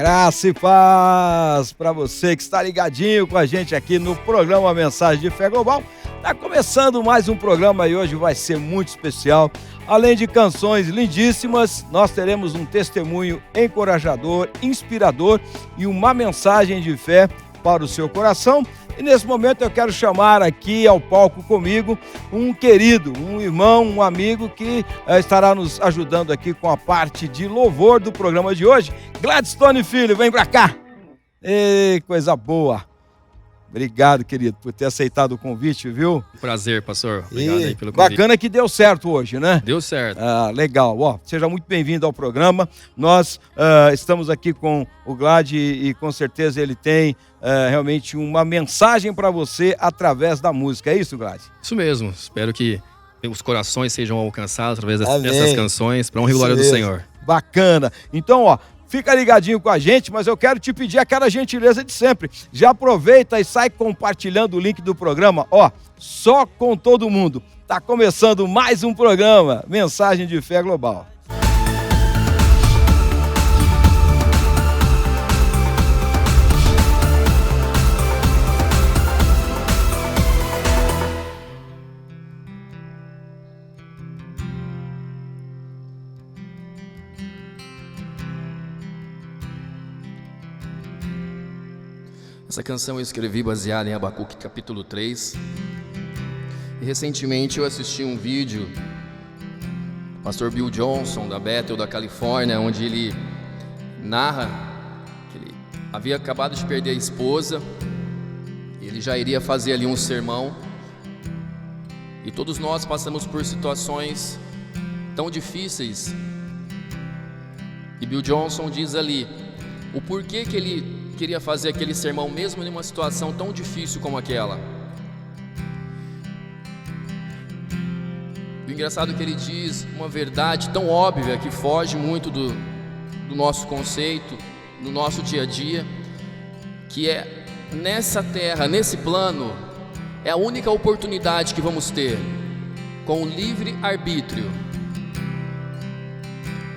Graça e paz para você que está ligadinho com a gente aqui no programa Mensagem de Fé Global. Está começando mais um programa e hoje vai ser muito especial. Além de canções lindíssimas, nós teremos um testemunho encorajador, inspirador e uma mensagem de fé para o seu coração. E nesse momento eu quero chamar aqui ao palco comigo um querido, um irmão, um amigo que estará nos ajudando aqui com a parte de louvor do programa de hoje. Gladstone Filho, vem pra cá. Ei, coisa boa. Obrigado, querido, por ter aceitado o convite, viu? Prazer, pastor. Obrigado aí pelo convite. Bacana que deu certo hoje, né? Deu certo. Legal. Seja muito bem-vindo ao programa. Nós estamos aqui com o Glad e com certeza ele tem realmente uma mensagem para você através da música. É isso, Glad? Isso mesmo. Espero que os corações sejam alcançados através dessas canções para honra e glória do Senhor. Bacana. Então, fica ligadinho com a gente, mas eu quero te pedir aquela gentileza de sempre. Já aproveita e sai compartilhando o link do programa, só com todo mundo. Tá começando mais um programa, Mensagem de Fé Global. Essa canção eu escrevi baseada em Abacuque capítulo 3. E recentemente eu assisti um vídeo do pastor Bill Johnson, da Bethel, da Califórnia, onde ele narra que ele havia acabado de perder a esposa, e ele já iria fazer ali um sermão. E todos nós passamos por situações tão difíceis. E Bill Johnson diz ali o porquê que ele queria fazer aquele sermão mesmo em uma situação tão difícil como aquela. O engraçado é que ele diz uma verdade tão óbvia que foge muito do nosso conceito, do nosso dia a dia, que é nessa terra, nesse plano, é a única oportunidade que vamos ter com o livre arbítrio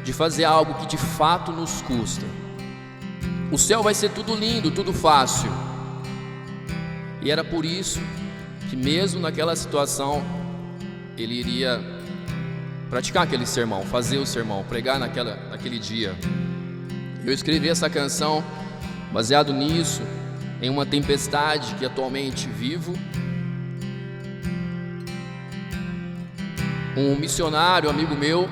de fazer algo que de fato nos custa. O céu vai ser tudo lindo, tudo fácil. E era por isso que mesmo naquela situação ele iria praticar aquele sermão, fazer o sermão, pregar naquele dia. Eu escrevi essa canção baseado nisso, em uma tempestade que atualmente vivo. Um missionário, amigo meu,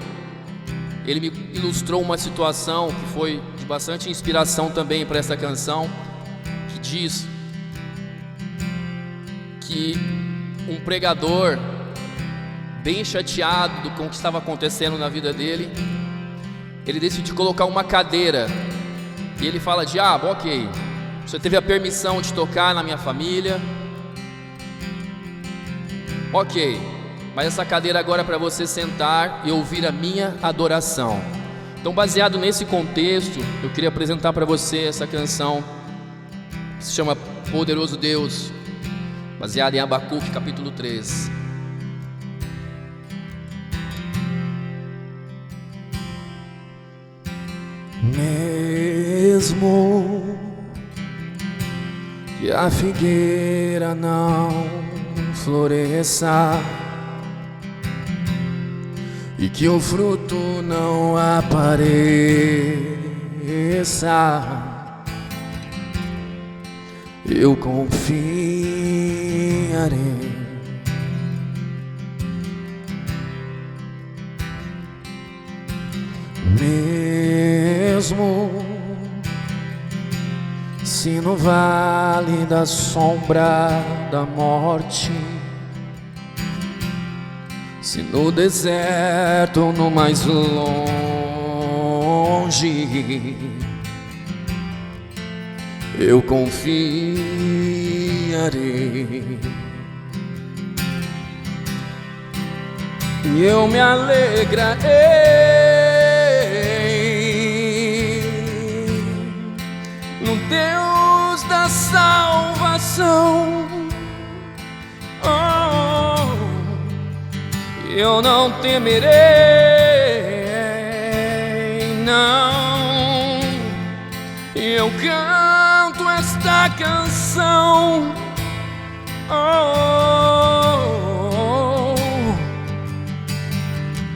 ele me ilustrou uma situação que foi de bastante inspiração também para essa canção, que diz que um pregador, bem chateado com o que estava acontecendo na vida dele, ele decidiu colocar uma cadeira, e ele fala: diabo, ok, você teve a permissão de tocar na minha família, ok, mas essa cadeira agora é para você sentar e ouvir a minha adoração. Então, baseado nesse contexto, eu queria apresentar para você essa canção que se chama Poderoso Deus, baseada em Abacuque capítulo 3. Mesmo que a figueira não floresça e que o fruto não apareça, eu confiarei. Mesmo se no vale da sombra da morte, se no deserto ou no mais longe, eu confiarei. E eu me alegrarei no Deus da salvação. Eu não temerei, não, eu canto esta canção.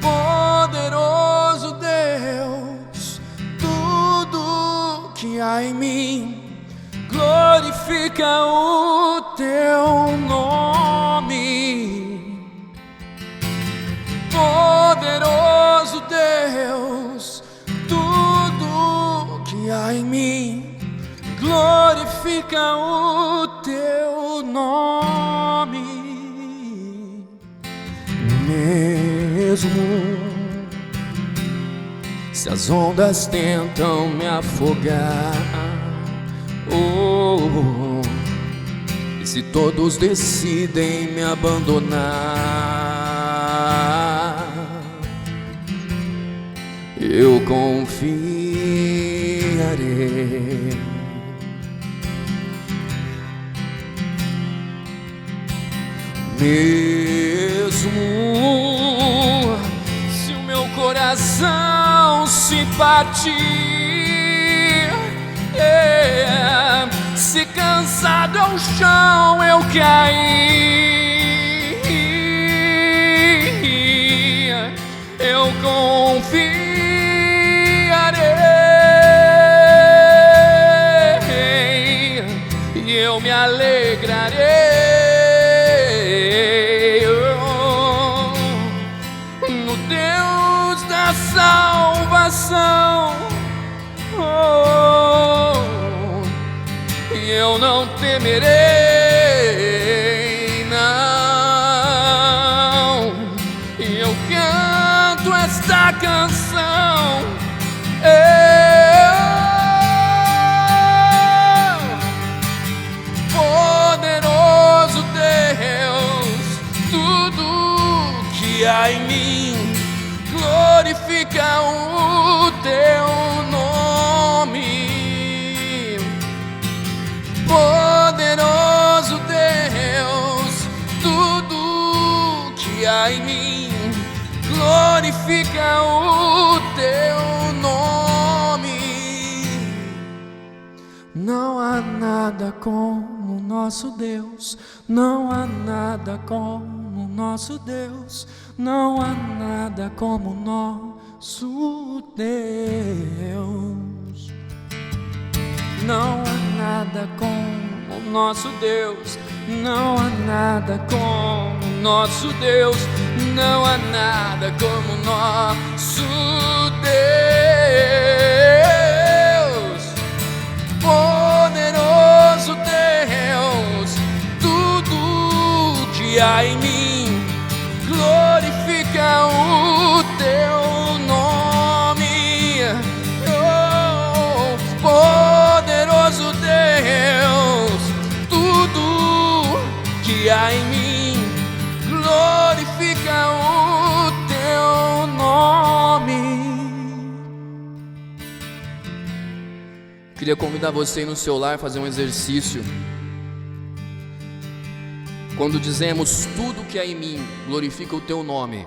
Poderoso Deus, tudo que há em mim glorifica o teu nome. Poderoso Deus, tudo que há em mim glorifica o teu nome. Mesmo se as ondas tentam me afogar, e se todos decidem me abandonar, eu confiarei. Mesmo se o meu coração se partir, se cansado ao chão eu cair, eu confiarei e eu me alegrarei no Deus da salvação. E eu não temerei, não. E eu canto esta canção. Poderoso Deus, tudo que há em mim glorifica o teu nome. Poderoso Deus, tudo que há em mim glorifica o teu nome. Não há nada como o nosso Deus, não há nada como o nosso Deus, não há nada como o nosso Deus. Não há nada como o nosso Deus, não há nada como o nosso Deus, não há nada como o nosso Deus. Poderoso Deus, tudo que há em mim glorifica o teu nome. Poderoso Deus, tudo que há em mim glorifica o teu nome. Queria convidar você no seu lar a fazer um exercício. Quando dizemos tudo que há em mim glorifica o teu nome,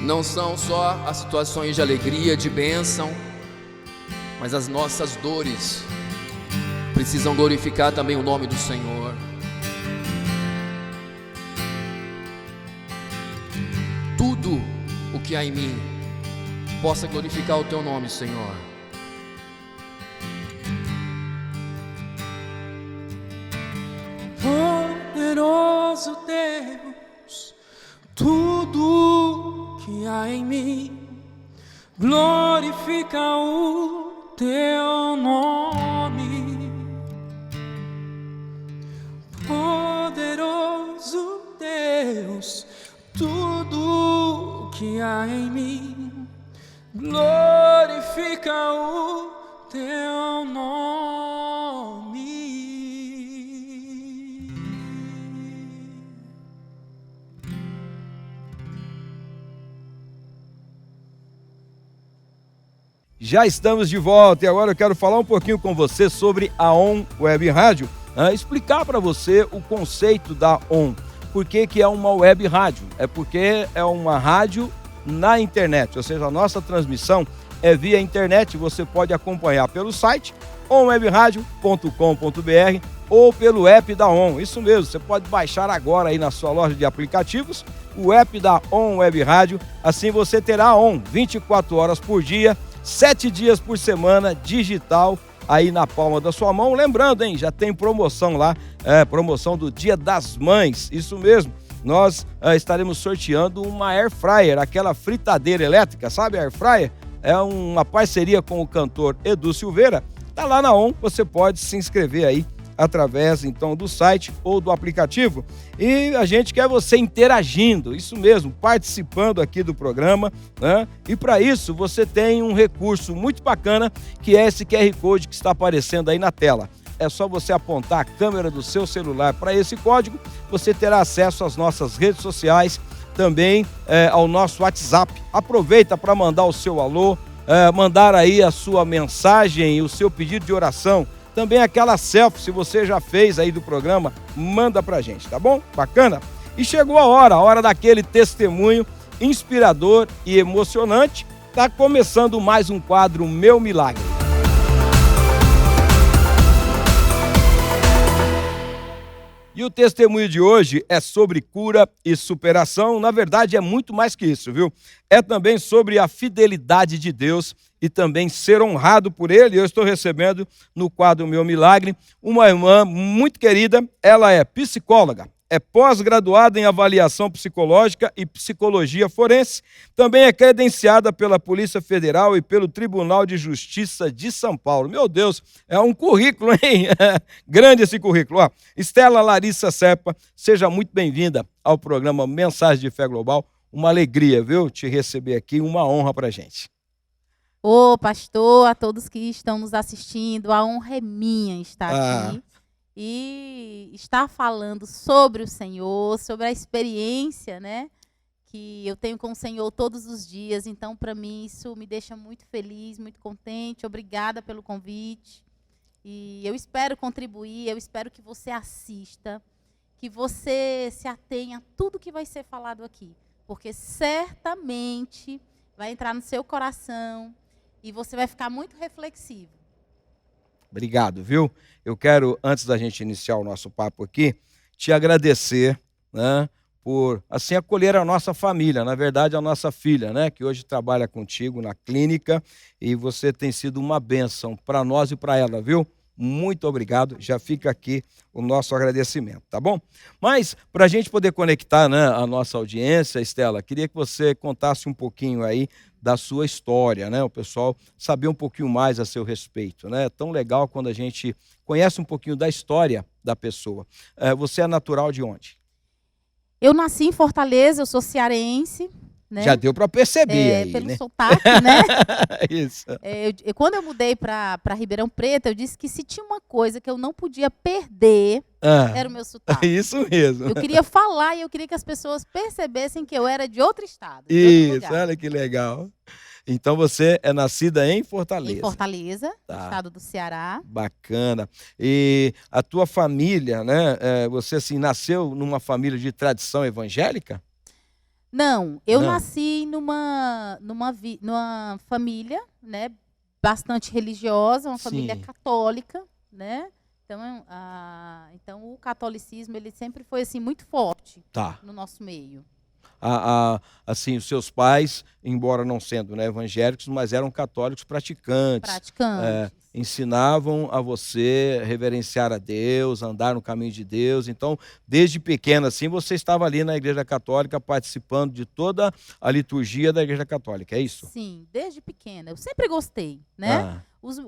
não são só as situações de alegria, de bênção, mas as nossas dores precisam glorificar também o nome do Senhor. Tudo o que há em mim possa glorificar o teu nome, Senhor. Poderoso Deus, tudo que há em mim glorifica o teu nome. Poderoso Deus, tudo que há em mim glorifica o teu nome. Já estamos de volta e agora eu quero falar um pouquinho com você sobre a ON Web Rádio, explicar para você o conceito da ON. Por que que é uma web rádio? É porque é uma rádio na internet, ou seja, a nossa transmissão via internet, você pode acompanhar pelo site onwebradio.com.br ou pelo app da ON. Isso mesmo, você pode baixar agora aí na sua loja de aplicativos o app da ON Web Rádio. Assim você terá a ON 24 horas por dia, 7 dias por semana, digital, aí na palma da sua mão. Lembrando, hein, já tem promoção lá, promoção do Dia das Mães, isso mesmo. Nós estaremos sorteando uma Air Fryer, aquela fritadeira elétrica, sabe a Air Fryer? É uma parceria com o cantor Edu Silveira. Tá lá na ON, você pode se inscrever aí através então do site ou do aplicativo. E a gente quer você interagindo, isso mesmo, participando aqui do programa, né? E para isso você tem um recurso muito bacana, que é esse QR Code que está aparecendo aí na tela. É só você apontar a câmera do seu celular para esse código, você terá acesso às nossas redes sociais, também ao nosso WhatsApp. Aproveita para mandar o seu alô, mandar aí a sua mensagem e o seu pedido de oração. Também aquela selfie, se você já fez aí do programa, manda pra gente, tá bom? Bacana? E chegou a hora daquele testemunho inspirador e emocionante. Tá começando mais um quadro Meu Milagre. E o testemunho de hoje é sobre cura e superação. Na verdade, é muito mais que isso, viu? É também sobre a fidelidade de Deus e também ser honrado por Ele. Eu estou recebendo no quadro Meu Milagre uma irmã muito querida. Ela é psicóloga, é pós-graduada em avaliação psicológica e psicologia forense. Também é credenciada pela Polícia Federal e pelo Tribunal de Justiça de São Paulo. Meu Deus, é um currículo, hein? Grande esse currículo. Ó, Estela Larissa Serpa, seja muito bem-vinda ao programa Mensagem de Fé Global. Uma alegria, viu, te receber aqui, uma honra pra gente. Ô, pastor, a todos que estão nos assistindo, a honra é minha estar aqui. E estar falando sobre o Senhor, sobre a experiência, né, que eu tenho com o Senhor todos os dias. Então, para mim, isso me deixa muito feliz, muito contente. Obrigada pelo convite. E eu espero contribuir, eu espero que você assista, que você se atenha a tudo que vai ser falado aqui. Porque certamente vai entrar no seu coração e você vai ficar muito reflexivo. Obrigado, viu? Eu quero, antes da gente iniciar o nosso papo aqui, te agradecer, né, por, assim, acolher a nossa família, na verdade, a nossa filha, né, que hoje trabalha contigo na clínica, e você tem sido uma bênção para nós e para ela, viu? Muito obrigado, já fica aqui o nosso agradecimento, tá bom? Mas, para a gente poder conectar, né, a nossa audiência, Estela, queria que você contasse um pouquinho aí da sua história, né? O pessoal saber um pouquinho mais a seu respeito, né? É tão legal quando a gente conhece um pouquinho da história da pessoa. Você é natural de onde? Eu nasci em Fortaleza, eu sou cearense. Né? Já deu para perceber aí, pelo né? sotaque, né? Isso. Quando eu mudei para Ribeirão Preto, eu disse que se tinha uma coisa que eu não podia perder, era o meu sotaque. Isso mesmo. Eu queria falar e eu queria que as pessoas percebessem que eu era de outro estado. Isso, outro lugar. Olha que legal. Então você é nascida em Fortaleza. Em Fortaleza, tá. Estado do Ceará. Bacana. E a tua família, né? Você assim nasceu numa família de tradição evangélica? Não, eu nasci numa família, né, bastante religiosa, uma família católica, né? Então o catolicismo ele sempre foi assim muito forte no nosso meio. Assim, os seus pais, embora não sendo, né, evangélicos, mas eram católicos praticantes. Ensinavam a você reverenciar a Deus, andar no caminho de Deus. Então, desde pequena, assim, você estava ali na Igreja Católica participando de toda a liturgia da Igreja Católica, é isso? Sim, desde pequena. Eu sempre gostei, né? Todos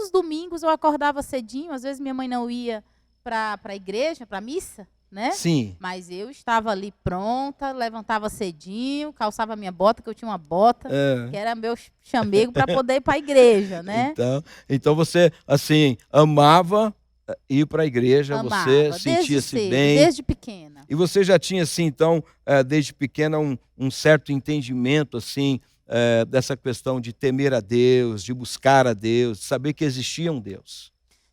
os domingos eu acordava cedinho, às vezes minha mãe não ia para a igreja, para a missa, né? Sim. Mas eu estava ali pronta, levantava cedinho, calçava minha bota, que eu tinha uma bota, que era meu chamego para poder ir para a igreja, né? Então você, assim, amava ir para a igreja, você sentia-se bem. Desde pequena. E você já tinha, assim, então, desde pequena, um certo entendimento, assim, dessa questão de temer a Deus, de buscar a Deus, de saber que existia um Deus.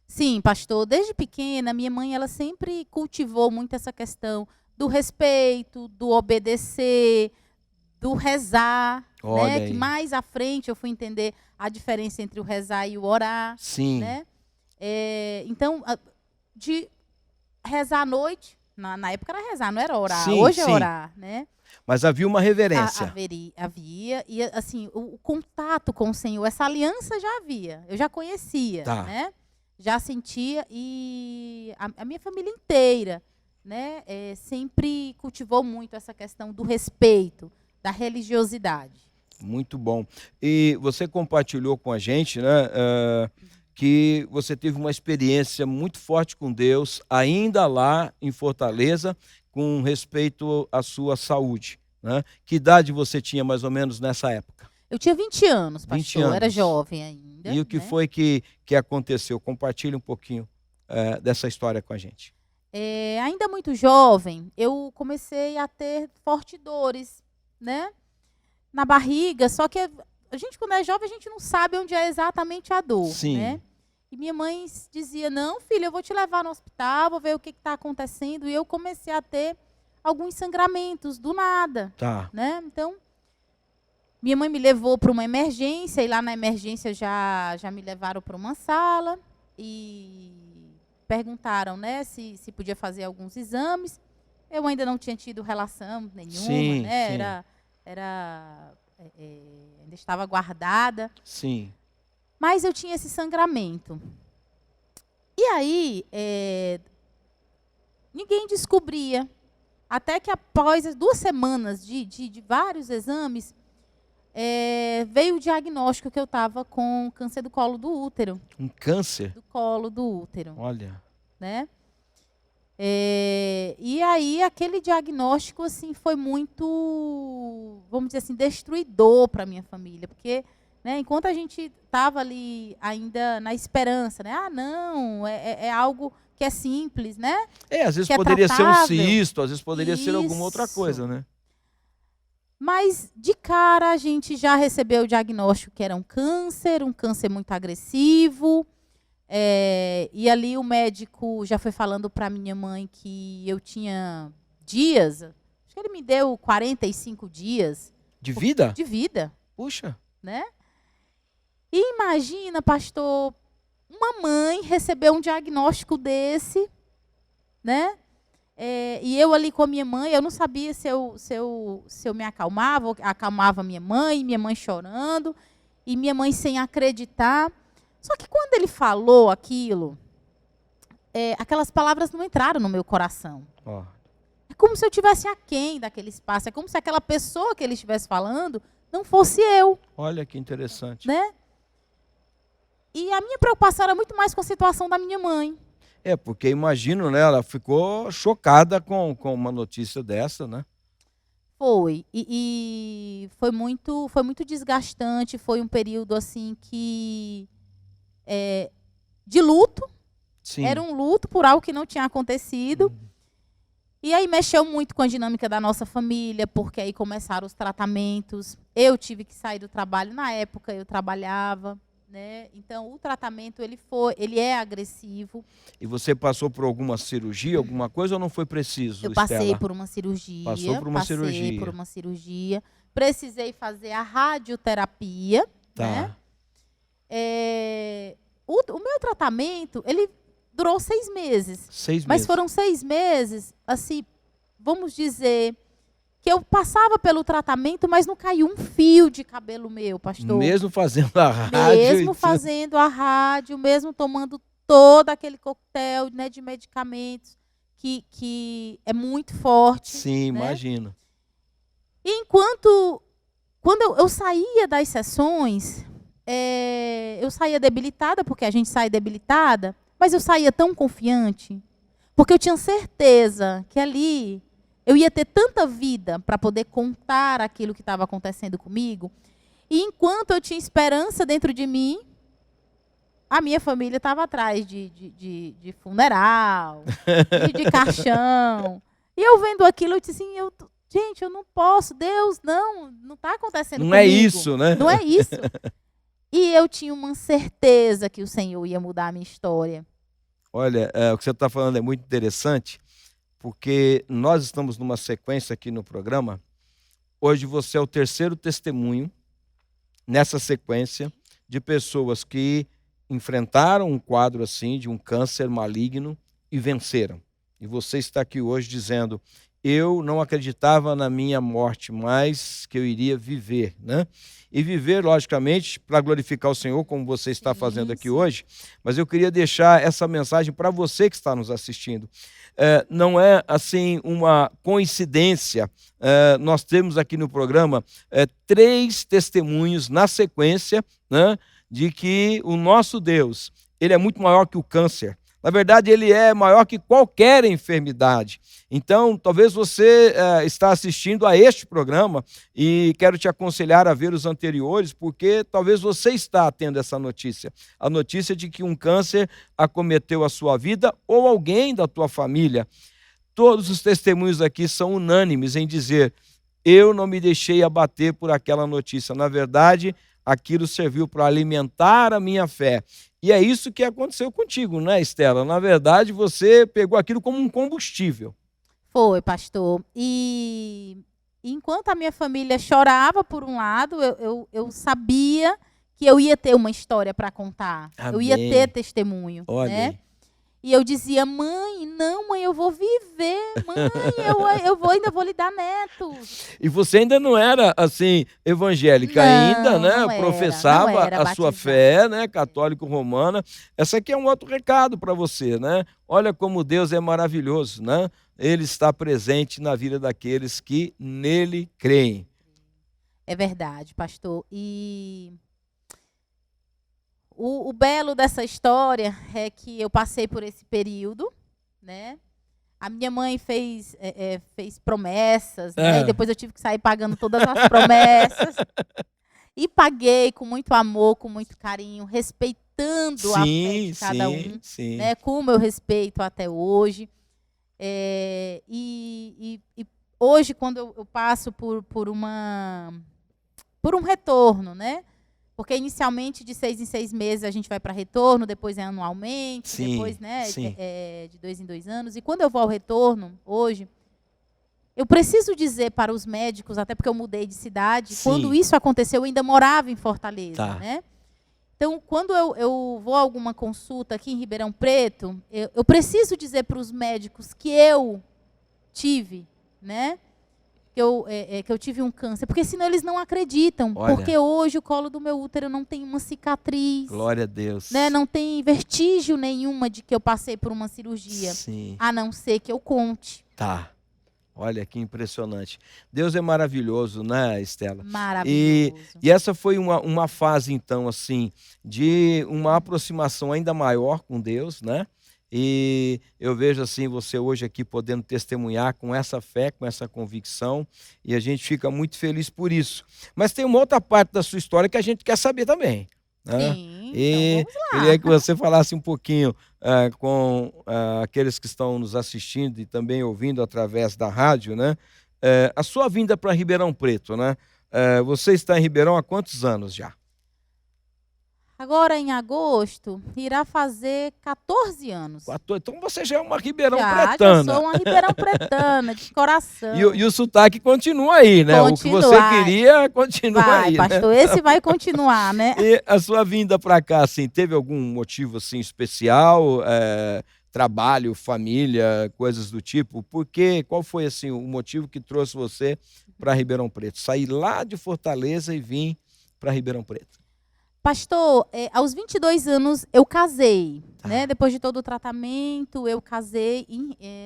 Sim, pastor, desde pequena, minha mãe ela sempre cultivou muito essa questão do respeito, do obedecer, do rezar. Olha né? aí. Que mais à frente eu fui entender a diferença entre o rezar e o orar, Sim. né? Então, de rezar à noite, na época era rezar, não era orar. Sim, Hoje é sim. orar, né? Mas havia uma reverência. Havia, e assim, o contato com o Senhor, essa aliança já havia, eu já conhecia, Tá. né? Já sentia, e a minha família inteira, né, sempre cultivou muito essa questão do respeito, da religiosidade. Muito bom. E você compartilhou com a gente, né, que você teve uma experiência muito forte com Deus, ainda lá em Fortaleza, com respeito à sua saúde, né? Que idade você tinha mais ou menos nessa época? Eu tinha 20 anos, 20 pastor, eu era anos. jovem ainda. E o que né? foi que aconteceu? Compartilhe um pouquinho dessa história com a gente. Ainda muito jovem, eu comecei a ter fortes dores, né? Na barriga, só que a gente, quando é jovem, a gente não sabe onde é exatamente a dor, Sim. né? E minha mãe dizia, não, filha, eu vou te levar no hospital, vou ver o que está acontecendo. E eu comecei a ter alguns sangramentos, do nada, Tá. né? Então, minha mãe me levou para uma emergência, e lá na emergência já me levaram para uma sala, e perguntaram, né, se podia fazer alguns exames. Eu ainda não tinha tido relação nenhuma, Sim, né? sim. Ainda estava guardada. Sim. Mas eu tinha esse sangramento. E aí, ninguém descobria. Até que após as 2 semanas de vários exames, veio o diagnóstico que eu estava com câncer do colo do útero. Um câncer? Do colo do útero. Olha. Né? E aí, aquele diagnóstico assim, foi muito, vamos dizer assim, destruidor para a minha família. Porque, né, enquanto a gente estava ali ainda na esperança, né? Ah, não, é algo que é simples, né? Às vezes que é poderia ser um tratável. cisto, às vezes poderia ser alguma outra Isso. coisa, né? Mas, de cara, a gente já recebeu o diagnóstico que era um câncer muito agressivo. E ali o médico já foi falando para minha mãe que eu tinha dias, acho que ele me deu 45 dias. De vida? De vida. Puxa. Né? E imagina, pastor, uma mãe recebeu um diagnóstico desse, né? E eu ali com a minha mãe, eu não sabia se eu me acalmava, ou acalmava minha mãe chorando, e minha mãe sem acreditar. Só que quando ele falou aquilo, aquelas palavras não entraram no meu coração. Ó. É como se eu estivesse aquém daquele espaço, é como se aquela pessoa que ele estivesse falando não fosse eu. Olha que interessante. Né? E a minha preocupação era muito mais com a situação da minha mãe. Porque imagino, né, ela ficou chocada com uma notícia dessa, né? Foi. E foi muito desgastante, foi um período assim que de luto. Sim. Era um luto por algo que não tinha acontecido. E aí mexeu muito com a dinâmica da nossa família, porque aí começaram os tratamentos. Eu tive que sair do trabalho. Na época eu trabalhava, né? Então o tratamento ele é agressivo. E você passou por alguma cirurgia, alguma coisa, ou não foi preciso, Eu passei Estela? por uma cirurgia. Passou por uma cirurgia. Passei por uma cirurgia. Precisei fazer a radioterapia. Tá. Né? O meu tratamento, ele durou 6 meses. 6 meses. Mas foram 6 meses, assim, vamos dizer, que eu passava pelo tratamento, mas não caiu um fio de cabelo meu, pastor. Mesmo fazendo a rádio. Mesmo fazendo a rádio, mesmo tomando todo aquele coquetel, né, de medicamentos, que é muito forte. Sim, né? imagino. E quando eu saía das sessões, eu saía debilitada, porque a gente sai debilitada, mas eu saía tão confiante, porque eu tinha certeza que ali eu ia ter tanta vida para poder contar aquilo que estava acontecendo comigo. E enquanto eu tinha esperança dentro de mim, a minha família estava atrás de funeral, de caixão. E eu vendo aquilo, eu disse assim, gente, eu não posso, Deus, não está acontecendo comigo. Não é isso, né? Não é isso. E eu tinha uma certeza que o Senhor ia mudar a minha história. Olha, o que você está falando é muito interessante, porque nós estamos numa sequência aqui no programa Hoje você é o terceiro testemunho nessa sequência de pessoas que enfrentaram um quadro assim de um câncer maligno e venceram. E você está aqui hoje dizendo: eu não acreditava na minha morte, mas que eu iria viver, né? E viver, logicamente, para glorificar o Senhor, como você está fazendo aqui hoje. Mas eu queria deixar essa mensagem para você que está nos assistindo. Não é, assim, uma coincidência. Nós temos aqui no programa 3 testemunhos na sequência, né, de que o nosso Deus, ele é muito maior que o câncer. Na verdade, ele é maior que qualquer enfermidade. Então, talvez você está assistindo a este programa e quero te aconselhar a ver os anteriores, porque talvez você está tendo essa notícia. A notícia de que um câncer acometeu a sua vida ou alguém da tua família. Todos os testemunhos aqui são unânimes em dizer: eu não me deixei abater por aquela notícia. Na verdade, aquilo serviu para alimentar a minha fé. E é isso que aconteceu contigo, né, Estela? Na verdade, você pegou aquilo como um combustível. Foi, pastor. E enquanto a minha família chorava por um lado, eu sabia que eu ia ter uma história para contar. Amém. Eu ia ter testemunho. Olha né? aí. E eu dizia: mãe, não, mãe, eu vou viver. Mãe, ainda vou lhe dar netos. E você ainda não era, assim, evangélica Não, ainda, né? não era, Professava não era a sua batizada. fé, né? Católico-romana. Essa aqui é um outro recado para você, né? Olha como Deus é maravilhoso, né? Ele está presente na vida daqueles que nele creem. É verdade, pastor. E o belo dessa história é que eu passei por esse período, né? A minha mãe fez promessas, né? E depois eu tive que sair pagando todas as promessas. E paguei com muito amor, com muito carinho, respeitando a fé de cada um, sim. né? Como eu respeito até hoje. E hoje, quando eu passo por um retorno, né? Porque inicialmente de 6 em 6 meses a gente vai para retorno, depois é anualmente, depois, né, de 2 em 2 anos. E quando eu vou ao retorno, hoje, eu preciso dizer para os médicos, até porque eu mudei de cidade, quando isso aconteceu, eu ainda morava em Fortaleza, né? Então, quando eu vou a alguma consulta aqui em Ribeirão Preto, eu preciso dizer para os médicos que eu tive, né? Que eu tive um câncer, porque senão eles não acreditam. Olha. Porque hoje o colo do meu útero não tem uma cicatriz. Glória a Deus. Né? Não tem vestígio nenhuma de que eu passei por uma cirurgia. Sim. A não ser que eu conte. Tá. Olha que impressionante. Deus é maravilhoso, né, Estela? Maravilhoso. E essa foi uma fase, então, assim, de uma aproximação ainda maior com Deus, né? E eu vejo assim você hoje aqui podendo testemunhar com essa fé, com essa convicção, e a gente fica muito feliz por isso. Mas tem uma outra parte da sua história que a gente quer saber também, né? Sim, E então vamos lá. queria que você falasse um pouquinho com aqueles que estão nos assistindo e também ouvindo através da rádio, né? A sua vinda para Ribeirão Preto, né? Você está em Ribeirão há quantos anos já? Agora, em agosto, irá fazer 14 anos. Então você já é uma Ribeirão Já Pretana. sou uma Ribeirão Pretana, de coração. E o sotaque continua aí, né? Continua. O que você queria continua vai, aí, pastor, né? esse vai continuar, né? E a sua vinda para cá, assim, teve algum motivo assim especial? Trabalho, família, coisas do tipo? Qual foi assim o motivo que trouxe você para Ribeirão Preto? Sair lá de Fortaleza e vir para Ribeirão Preto? Pastor, aos 22 anos eu casei, né? Depois de todo o tratamento, eu casei.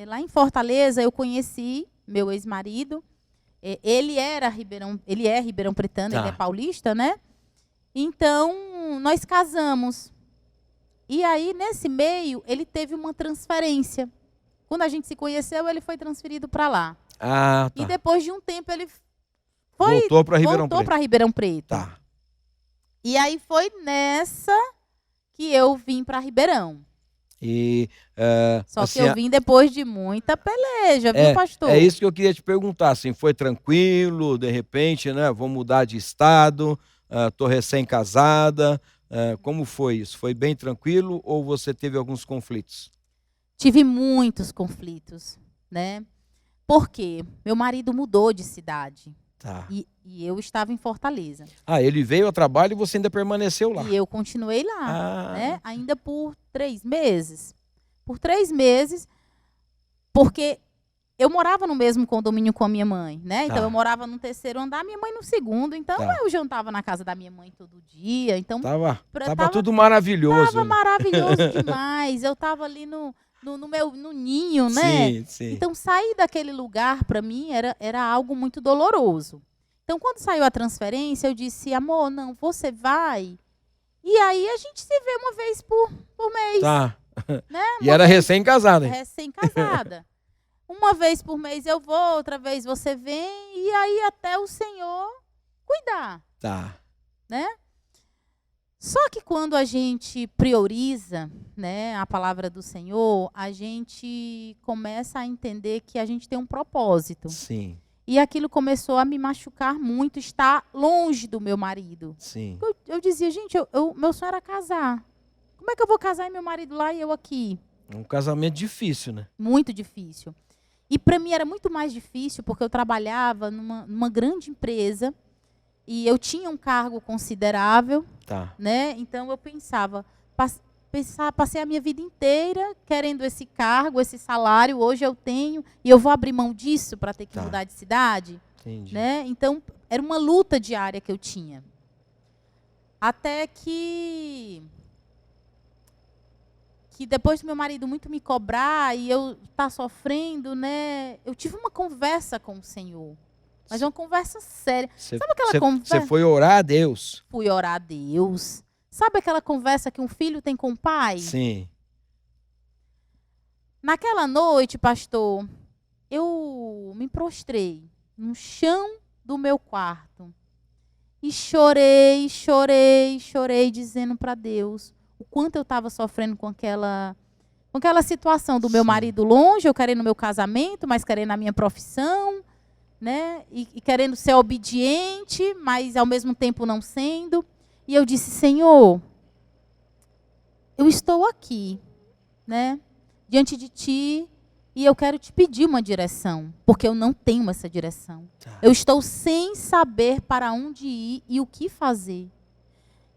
Lá em Fortaleza eu conheci meu ex-marido. Ele é Ribeirão Pretano, ele é paulista, né? Então, nós casamos. E aí, nesse meio, ele teve uma transferência. Quando a gente se conheceu, ele foi transferido para lá. Ah, tá. E depois de um tempo, ele voltou para Ribeirão voltou Preto. para Ribeirão Preto. Tá. E aí foi nessa que eu vim para Ribeirão. Só assim, que eu vim depois de muita peleja, viu, pastor? É isso que eu queria te perguntar, assim, foi tranquilo, de repente, né, vou mudar de estado, tô recém-casada, como foi isso? Foi bem tranquilo ou você teve alguns conflitos? Tive muitos conflitos, né? Por quê? Meu marido mudou de cidade. Tá. E eu estava em Fortaleza. Ah, ele veio ao trabalho e você ainda permaneceu lá. E eu continuei lá, né? Ainda por 3 meses. Por 3 meses, porque eu morava no mesmo condomínio com a minha mãe, né? Então eu morava no 3º andar, minha mãe no 2º. Então eu jantava na casa da minha mãe todo dia. Então Tava tudo maravilhoso. Tava maravilhoso demais. Eu tava ali no ninho, né? Sim, sim. Então sair daquele lugar para mim era algo muito doloroso. Então quando saiu a transferência, eu disse: amor, não, você vai. E aí a gente se vê uma vez por mês. Tá. Né? E era recém-casada, hein? Recém-casada. Uma vez por mês eu vou, outra vez você vem, e aí até o Senhor cuidar. Tá. Né? Só que quando a gente prioriza, né, a palavra do Senhor, a gente começa a entender que a gente tem um propósito. Sim. E aquilo começou a me machucar muito, estar longe do meu marido. Sim. Eu dizia, gente, meu sonho era casar. Como é que eu vou casar e meu marido lá e eu aqui? Um casamento difícil, né? Muito difícil. E para mim era muito mais difícil porque eu trabalhava numa grande empresa e eu tinha um cargo considerável, né? Então eu pensava, passei a minha vida inteira querendo esse cargo, esse salário, hoje eu tenho e eu vou abrir mão disso para ter que mudar de cidade. Entendi. Né? Então era uma luta diária que eu tinha. Até que depois do meu marido muito me cobrar e eu estar sofrendo, né? Eu tive uma conversa com o Senhor. Mas uma conversa séria. Sabe aquela conversa? Você foi orar a Deus. Fui orar a Deus. Sabe aquela conversa que um filho tem com o pai? Sim. Naquela noite, pastor, eu me prostrei no chão do meu quarto. E chorei, dizendo para Deus o quanto eu estava sofrendo com aquela situação do meu marido longe, eu querendo meu casamento, mas querendo a minha profissão, né? E querendo ser obediente, mas ao mesmo tempo não sendo. E eu disse: Senhor, eu estou aqui, né? Diante de Ti, e eu quero te pedir uma direção, porque eu não tenho essa direção. Eu estou sem saber para onde ir e o que fazer.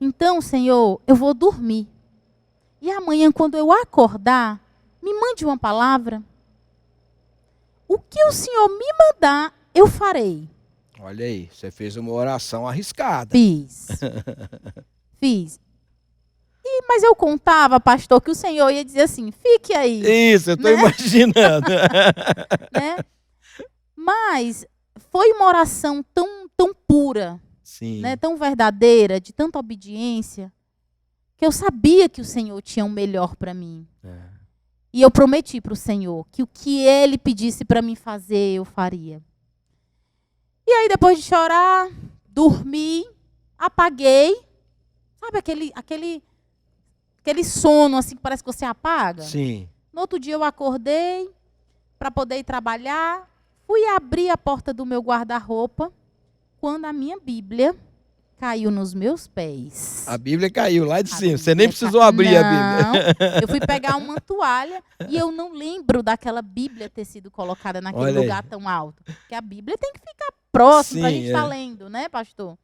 Então, Senhor, eu vou dormir. E amanhã, quando eu acordar, me mande uma palavra. O que o Senhor me mandar, eu farei. Olha aí, você fez uma oração arriscada. Fiz. Mas eu contava, pastor, que o Senhor ia dizer assim: fique aí. Isso, eu estou imaginando. Né? Mas foi uma oração tão pura, sim, né? Tão verdadeira, de tanta obediência, que eu sabia que o Senhor tinha o melhor para mim. E eu prometi para o Senhor que o que Ele pedisse para mim fazer, eu faria. E aí, depois de chorar, dormi, apaguei. Sabe aquele sono assim que parece que você apaga? Sim. No outro dia eu acordei para poder ir trabalhar. Fui abrir a porta do meu guarda-roupa quando a minha Bíblia caiu nos meus pés. A Bíblia caiu lá de cima. Você nem precisou abrir a Bíblia. Eu fui pegar uma toalha e eu não lembro daquela Bíblia ter sido colocada naquele lugar tão alto. Porque a Bíblia tem que ficar próxima para a gente estar lendo, né, pastor?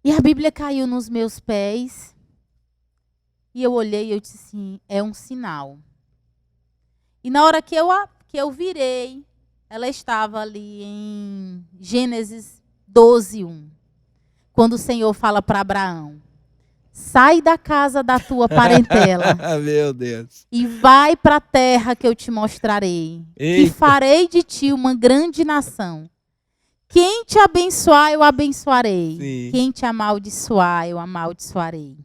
E a Bíblia caiu nos meus pés. E eu olhei e eu disse assim: é um sinal. E na hora que eu virei, ela estava ali em Gênesis 12:1. Quando o Senhor fala para Abraão: sai da casa da tua parentela. Meu Deus. E vai para a terra que eu te mostrarei. Eita. E farei de ti uma grande nação. Quem te abençoar, eu abençoarei. Sim. Quem te amaldiçoar, eu amaldiçoarei.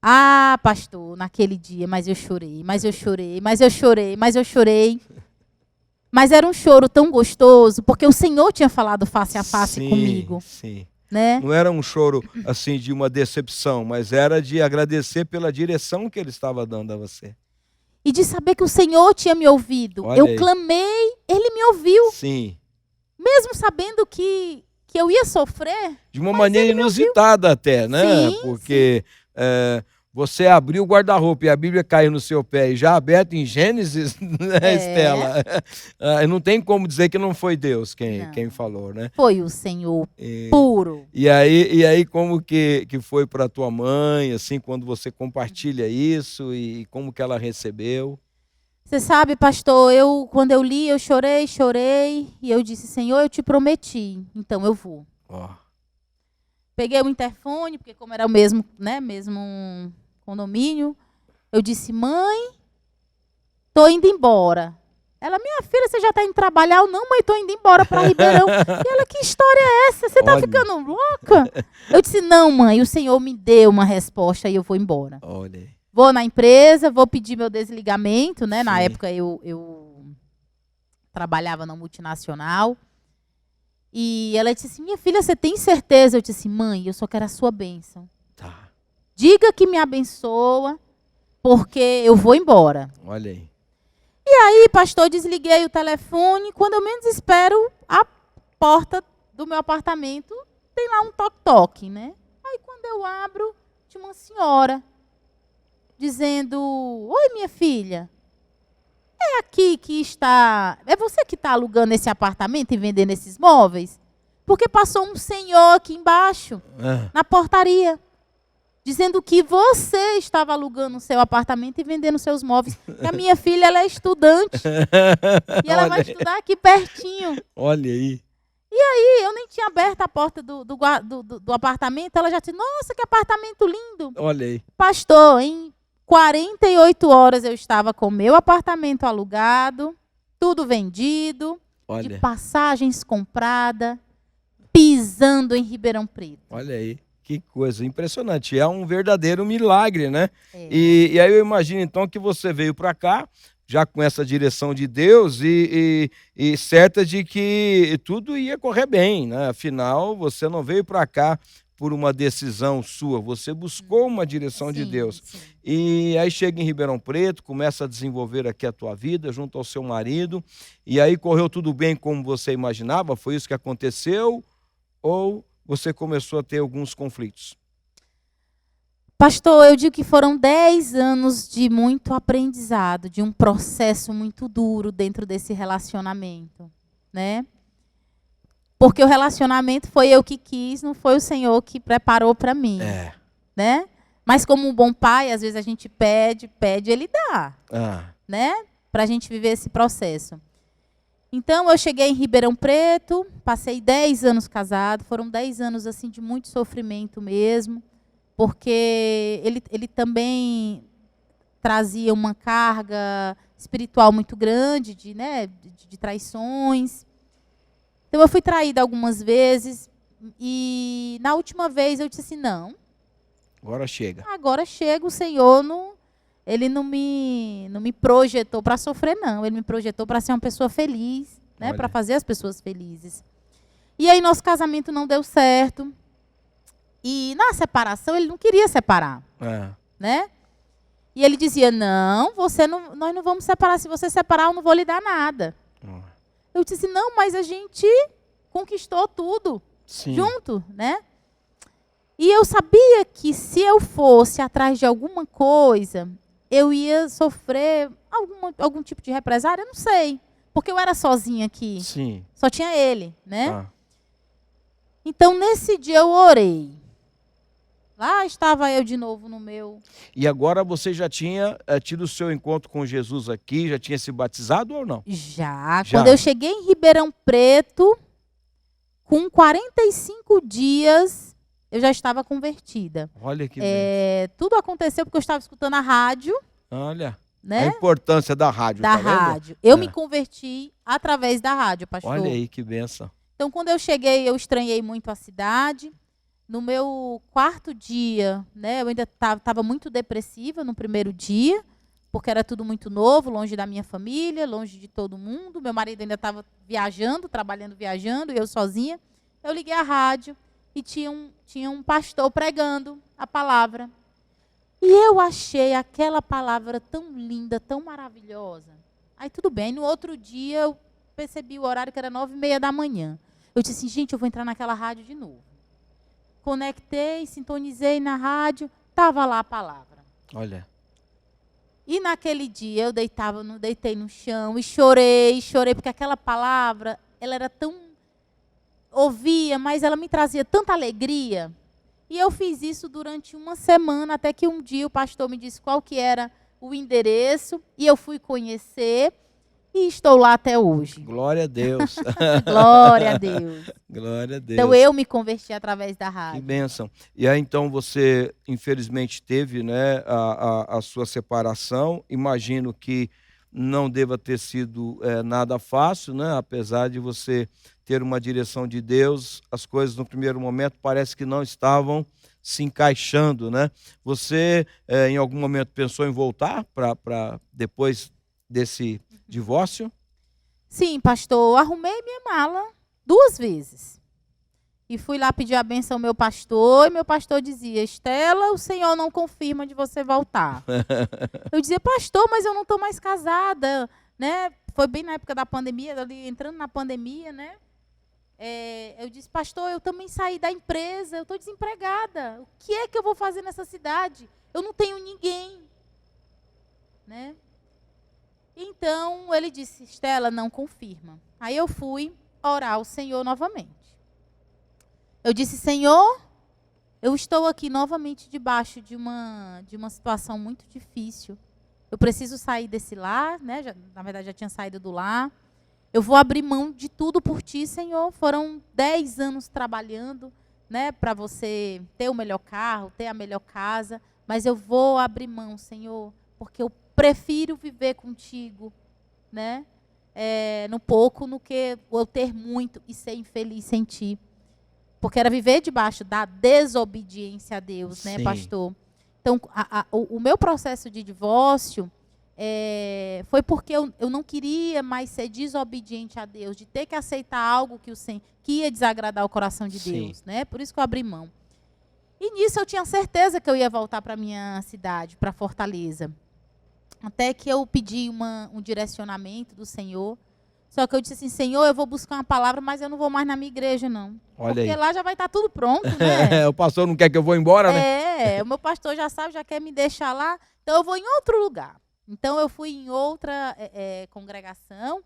Ah, pastor, naquele dia, mas eu chorei. Mas era um choro tão gostoso, porque o Senhor tinha falado face a face comigo. Sim. Né? Não era um choro assim de uma decepção, mas era de agradecer pela direção que Ele estava dando a você. E de saber que o Senhor tinha me ouvido. Olha eu aí. Clamei, Ele me ouviu. Sim. Mesmo sabendo que eu ia sofrer. De uma maneira inusitada até, né? Sim, porque Você abriu o guarda-roupa e a Bíblia caiu no seu pé e já aberto em Gênesis, né, Estela? Não tem como dizer que não foi Deus quem falou, né? Foi o Senhor puro. E aí como que foi para tua mãe, assim, quando você compartilha isso e como que ela recebeu? Você sabe, pastor, quando eu li, eu chorei, e eu disse, Senhor, eu te prometi, então eu vou. Peguei o interfone, porque como era o mesmo, né, mesmo condomínio, eu disse, mãe, tô indo embora. Ela, minha filha, você já tá indo trabalhar? Eu, não, mãe, tô indo embora para Ribeirão. E ela, que história é essa? Você tá ficando louca? Eu disse, não, mãe, o Senhor me deu uma resposta e eu vou embora. Olha aí. Vou na empresa, vou pedir meu desligamento, né? Sim. Na época eu trabalhava na multinacional. E ela disse assim, minha filha, você tem certeza? Eu disse assim, mãe, eu só quero a sua bênção. Tá. Diga que me abençoa, porque eu vou embora. Olha aí. E aí, pastor, desliguei o telefone. Quando eu menos espero, a porta do meu apartamento tem lá um toque-toque, né? Aí, quando eu abro, tinha uma senhora dizendo, oi, minha filha, é aqui que está... É você que está alugando esse apartamento e vendendo esses móveis? Porque passou um senhor aqui embaixo, na portaria, dizendo que você estava alugando o seu apartamento e vendendo seus móveis. E a minha filha, ela é estudante. E ela vai estudar aqui pertinho. Olha aí. E aí, eu nem tinha aberto a porta do apartamento. Ela já disse, nossa, que apartamento lindo. Olha aí. Pastor, em 48 horas eu estava com meu apartamento alugado, tudo vendido, de passagens compradas, pisando em Ribeirão Preto. Olha aí. Que coisa impressionante, é um verdadeiro milagre, né? E aí eu imagino então que você veio para cá, já com essa direção de Deus e certa de que tudo ia correr bem, né? Afinal, você não veio para cá por uma decisão sua, você buscou uma direção de Deus. Sim. E aí chega em Ribeirão Preto, começa a desenvolver aqui a tua vida junto ao seu marido, e aí correu tudo bem como você imaginava? Foi isso que aconteceu? Ou você começou a ter alguns conflitos? Pastor, eu digo que foram 10 anos de muito aprendizado, de um processo muito duro dentro desse relacionamento, né? Porque o relacionamento foi eu que quis, não foi o Senhor que preparou para mim, né? Mas como um bom pai, às vezes a gente pede, ele dá, né? Para a gente viver esse processo. Então, eu cheguei em Ribeirão Preto, passei 10 anos casado, foram 10 anos assim, de muito sofrimento mesmo, porque ele também trazia uma carga espiritual muito grande, de traições. Então, eu fui traída algumas vezes, e na última vez eu disse assim, não. Agora chega. Agora chega, o Senhor Ele não me projetou para sofrer, não. Ele me projetou para ser uma pessoa feliz, né? Para fazer as pessoas felizes. E aí nosso casamento não deu certo. E na separação ele não queria separar, né? E ele dizia, não, nós não vamos separar. Se você separar, eu não vou lhe dar nada. Eu disse, não, mas a gente conquistou tudo junto, né? E eu sabia que se eu fosse atrás de alguma coisa, eu ia sofrer algum tipo de represária, não sei. Porque eu era sozinha aqui. Sim. Só tinha ele, né? Então, nesse dia eu orei. Lá estava eu de novo no meu... E agora você já tinha tido o seu encontro com Jesus aqui, já tinha se batizado ou não? Já. Quando eu cheguei em Ribeirão Preto, com 45 dias... eu já estava convertida. Olha que tudo aconteceu porque eu estava escutando a rádio. Olha, né? A importância da rádio. Da rádio. Eu me converti através da rádio, pastor. Olha aí, que benção. Então, quando eu cheguei, eu estranhei muito a cidade. No meu 4º dia, né, eu ainda estava muito depressiva no primeiro dia, porque era tudo muito novo, longe da minha família, longe de todo mundo. Meu marido ainda estava viajando, trabalhando, viajando, e eu sozinha. Eu liguei a rádio. E tinha um pastor pregando a palavra. E eu achei aquela palavra tão linda, tão maravilhosa. Aí tudo bem. No outro dia eu percebi o horário que era 9h30 da manhã. Eu disse assim, gente, eu vou entrar naquela rádio de novo. Conectei, sintonizei na rádio, estava lá a palavra. Olha. E naquele dia eu deitei no chão e chorei, porque aquela palavra, ela era tão... Ouvia, mas ela me trazia tanta alegria. E eu fiz isso durante uma semana, até que um dia o pastor me disse qual que era o endereço, e eu fui conhecer, e estou lá até hoje. Glória a Deus. Glória a Deus. Glória a Deus. Então eu me converti através da rádio. Que bênção. E aí então você, infelizmente, teve, né, a sua separação. Imagino que não deva ter sido nada fácil, né? Apesar de você ter uma direção de Deus, as coisas no primeiro momento parece que não estavam se encaixando, né? Você em algum momento pensou em voltar para depois desse divórcio? Sim, pastor, arrumei minha mala 2 vezes. E fui lá pedir a benção ao meu pastor, e meu pastor dizia: Estela, o Senhor não confirma de você voltar. Eu dizia: pastor, mas eu não estou mais casada, né? Foi bem na época da pandemia, ali entrando na pandemia, né? Eu disse: pastor, eu também saí da empresa, eu estou desempregada. O que é que eu vou fazer nessa cidade? Eu não tenho ninguém, né? Então, ele disse: Estela, não confirma. Aí eu fui orar ao Senhor novamente. Eu disse: Senhor, eu estou aqui novamente debaixo de uma situação muito difícil. Eu preciso sair desse lar, né? Na verdade, já tinha saído do lar. Eu vou abrir mão de tudo por ti, Senhor. Foram 10 anos trabalhando, né, para você ter o melhor carro, ter a melhor casa. Mas eu vou abrir mão, Senhor, porque eu prefiro viver contigo, né? No pouco, no que eu ter muito e ser infeliz sem ti. Porque era viver debaixo da desobediência a Deus, né, Sim. pastor? Então, o meu processo de divórcio foi porque eu não queria mais ser desobediente a Deus, de ter que aceitar algo que ia desagradar o coração de Deus, né? Por isso que eu abri mão. E nisso eu tinha certeza que eu ia voltar para a minha cidade, para Fortaleza. Até que eu pedi um direcionamento do Senhor. Só que eu disse assim: Senhor, eu vou buscar uma palavra, mas eu não vou mais na minha igreja, não. Olha porque aí. lá já vai estar tudo pronto, né? O pastor não quer que eu vou embora, né? O meu pastor já sabe, já quer me deixar lá. Então eu vou em outro lugar. Então eu fui em outra congregação.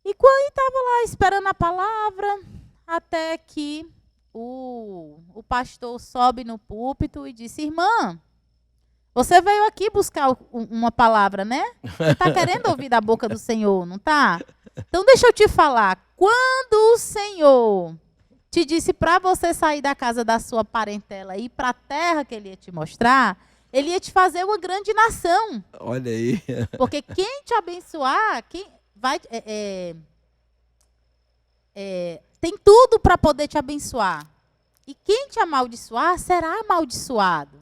E quando estava lá esperando a palavra, até que o pastor sobe no púlpito e disse: Irmã, você veio aqui buscar uma palavra, né? Você está querendo ouvir da boca do Senhor, não está? Então deixa eu te falar. Quando o Senhor te disse para você sair da casa da sua parentela e ir para a terra que Ele ia te mostrar, Ele ia te fazer uma grande nação. Olha aí. Porque quem te abençoar, quem vai, tem tudo para poder te abençoar. E quem te amaldiçoar será amaldiçoado.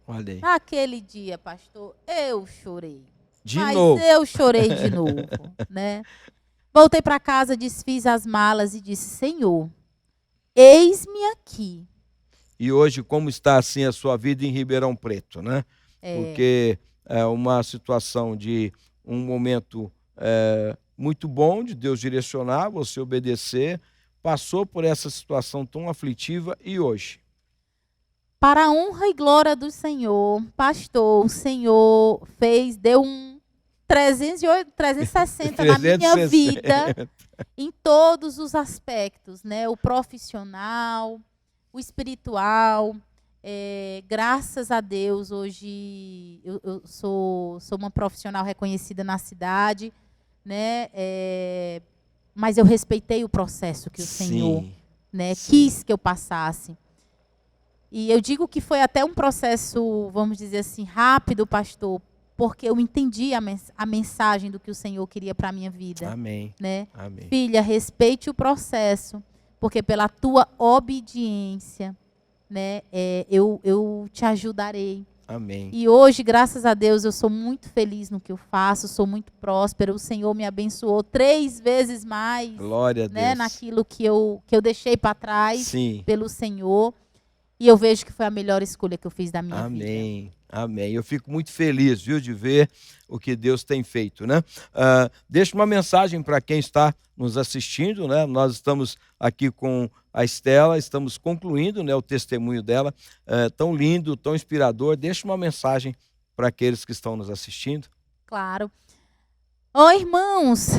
Olha aí. Naquele dia, pastor, eu chorei. De novo. Mas eu chorei de novo, né? Voltei para casa, desfiz as malas e disse: Senhor, eis-me aqui. E hoje, como está assim a sua vida em Ribeirão Preto, né? Porque é uma situação de um momento muito bom de Deus direcionar, você obedecer, passou por essa situação tão aflitiva e hoje? Para a honra e glória do Senhor, pastor, o Senhor deu um 360 na minha vida, em todos os aspectos, né? O profissional, o espiritual. Graças a Deus, hoje eu sou uma profissional reconhecida na cidade, né? Mas eu respeitei o processo que o Senhor, né, quis que eu passasse. E eu digo que foi até um processo, vamos dizer assim, rápido, pastor, porque eu entendi a mensagem do que o Senhor queria para a minha vida. Amém. Né? Amém. Filha, respeite o processo, porque pela tua obediência, né, eu te ajudarei. Amém. E hoje, graças a Deus, eu sou muito feliz no que eu faço, sou muito próspera. O Senhor me abençoou 3 vezes mais. Glória a né, Deus. naquilo que eu deixei para trás Sim. pelo Senhor. E eu vejo que foi a melhor escolha que eu fiz da minha vida. Amém. Amém. Eu fico muito feliz, viu, de ver o que Deus tem feito, né? Deixa uma mensagem para quem está nos assistindo, né? Nós estamos aqui com a Estela, estamos concluindo, né, o testemunho dela, tão lindo, tão inspirador. Deixa uma mensagem para aqueles que estão nos assistindo. Claro. Oi, irmãos,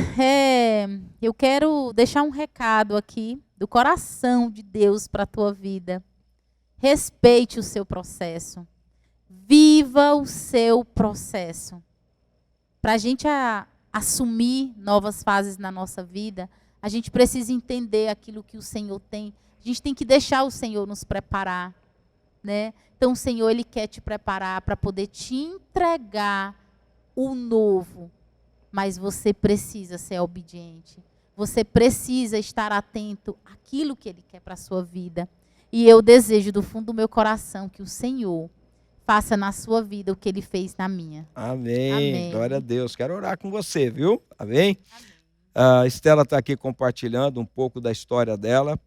eu quero deixar um recado aqui do coração de Deus para a tua vida. Respeite o seu processo. Viva o seu processo. Para a gente assumir novas fases na nossa vida, a gente precisa entender aquilo que o Senhor tem. A gente tem que deixar o Senhor nos preparar, né? Então o Senhor, Ele quer te preparar para poder te entregar o novo. Mas você precisa ser obediente. Você precisa estar atento àquilo que Ele quer para a sua vida. E eu desejo do fundo do meu coração que o Senhor faça na sua vida o que Ele fez na minha. Amém. Amém. Glória a Deus. Quero orar com você, viu? Amém? A Estela está aqui compartilhando um pouco da história dela.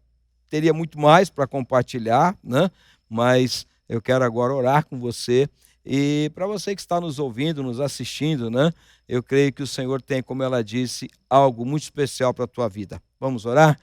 Teria muito mais para compartilhar, né? Mas eu quero agora orar com você. E para você que está nos ouvindo, nos assistindo, né? Eu creio que o Senhor tem, como ela disse, algo muito especial para a tua vida. Vamos orar?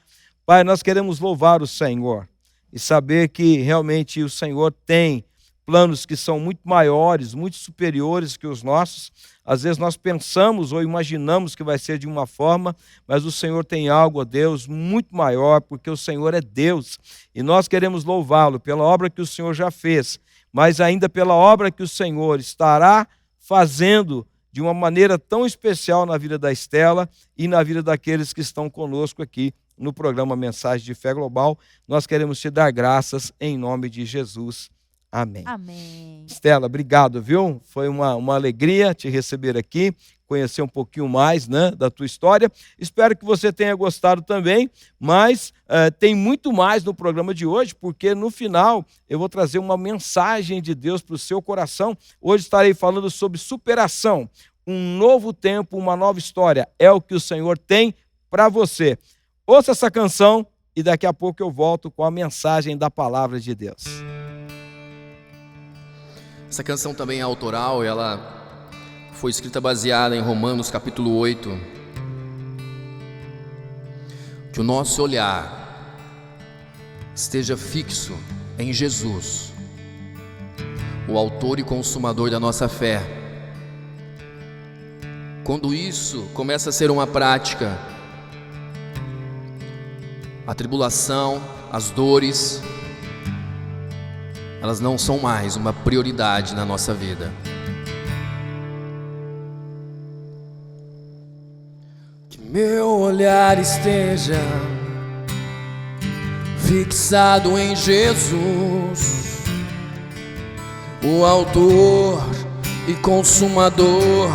Pai, nós queremos louvar o Senhor e saber que realmente o Senhor tem planos que são muito maiores, muito superiores que os nossos. Às vezes nós pensamos ou imaginamos que vai ser de uma forma, mas o Senhor tem algo, ó Deus, muito maior, porque o Senhor é Deus. E nós queremos louvá-lo pela obra que o Senhor já fez, mas ainda pela obra que o Senhor estará fazendo de uma maneira tão especial na vida da Estela e na vida daqueles que estão conosco aqui no programa Mensagem de Fé Global. Nós queremos te dar graças em nome de Jesus. Amém. Amém. Estela, obrigado, viu? Foi uma alegria te receber aqui, conhecer um pouquinho mais, né, da tua história. Espero que você tenha gostado também, mas tem muito mais no programa de hoje, porque no final eu vou trazer uma mensagem de Deus para o seu coração. Hoje estarei falando sobre superação, um novo tempo, uma nova história. É o que o Senhor tem para você. Ouça essa canção e daqui a pouco eu volto com a mensagem da palavra de Deus. Essa canção também é autoral, ela foi escrita baseada em Romanos capítulo 8. Que o nosso olhar esteja fixo em Jesus, o autor e consumador da nossa fé. Quando isso começa a ser uma prática, a tribulação, as dores, elas não são mais uma prioridade na nossa vida. Que meu olhar esteja fixado em Jesus, o autor e consumador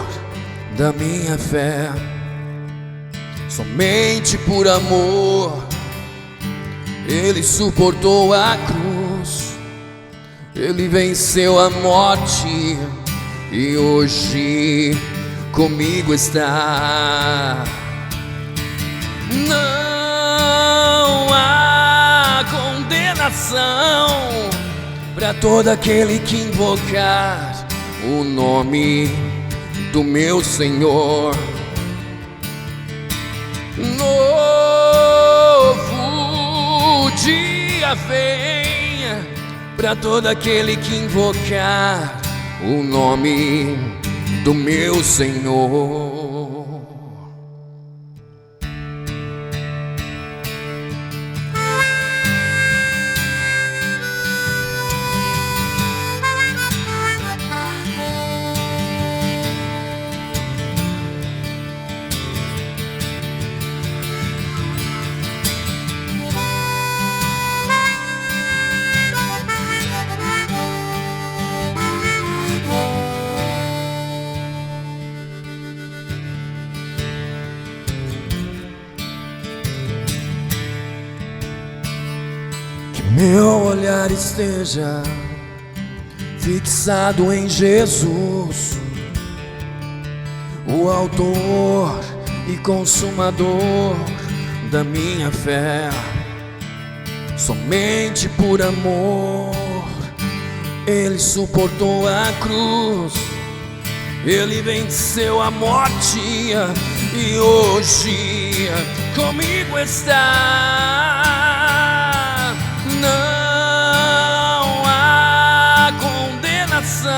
da minha fé. Somente por amor Ele suportou a cruz, Ele venceu a morte e hoje comigo está. Não há condenação para todo aquele que invocar o nome do meu Senhor. Novo dia vem para todo aquele que invocar o nome do meu Senhor. Meu olhar esteja fixado em Jesus, o autor e consumador da minha fé. Somente por amor Ele suportou a cruz, Ele venceu a morte e hoje comigo está. Não há condenação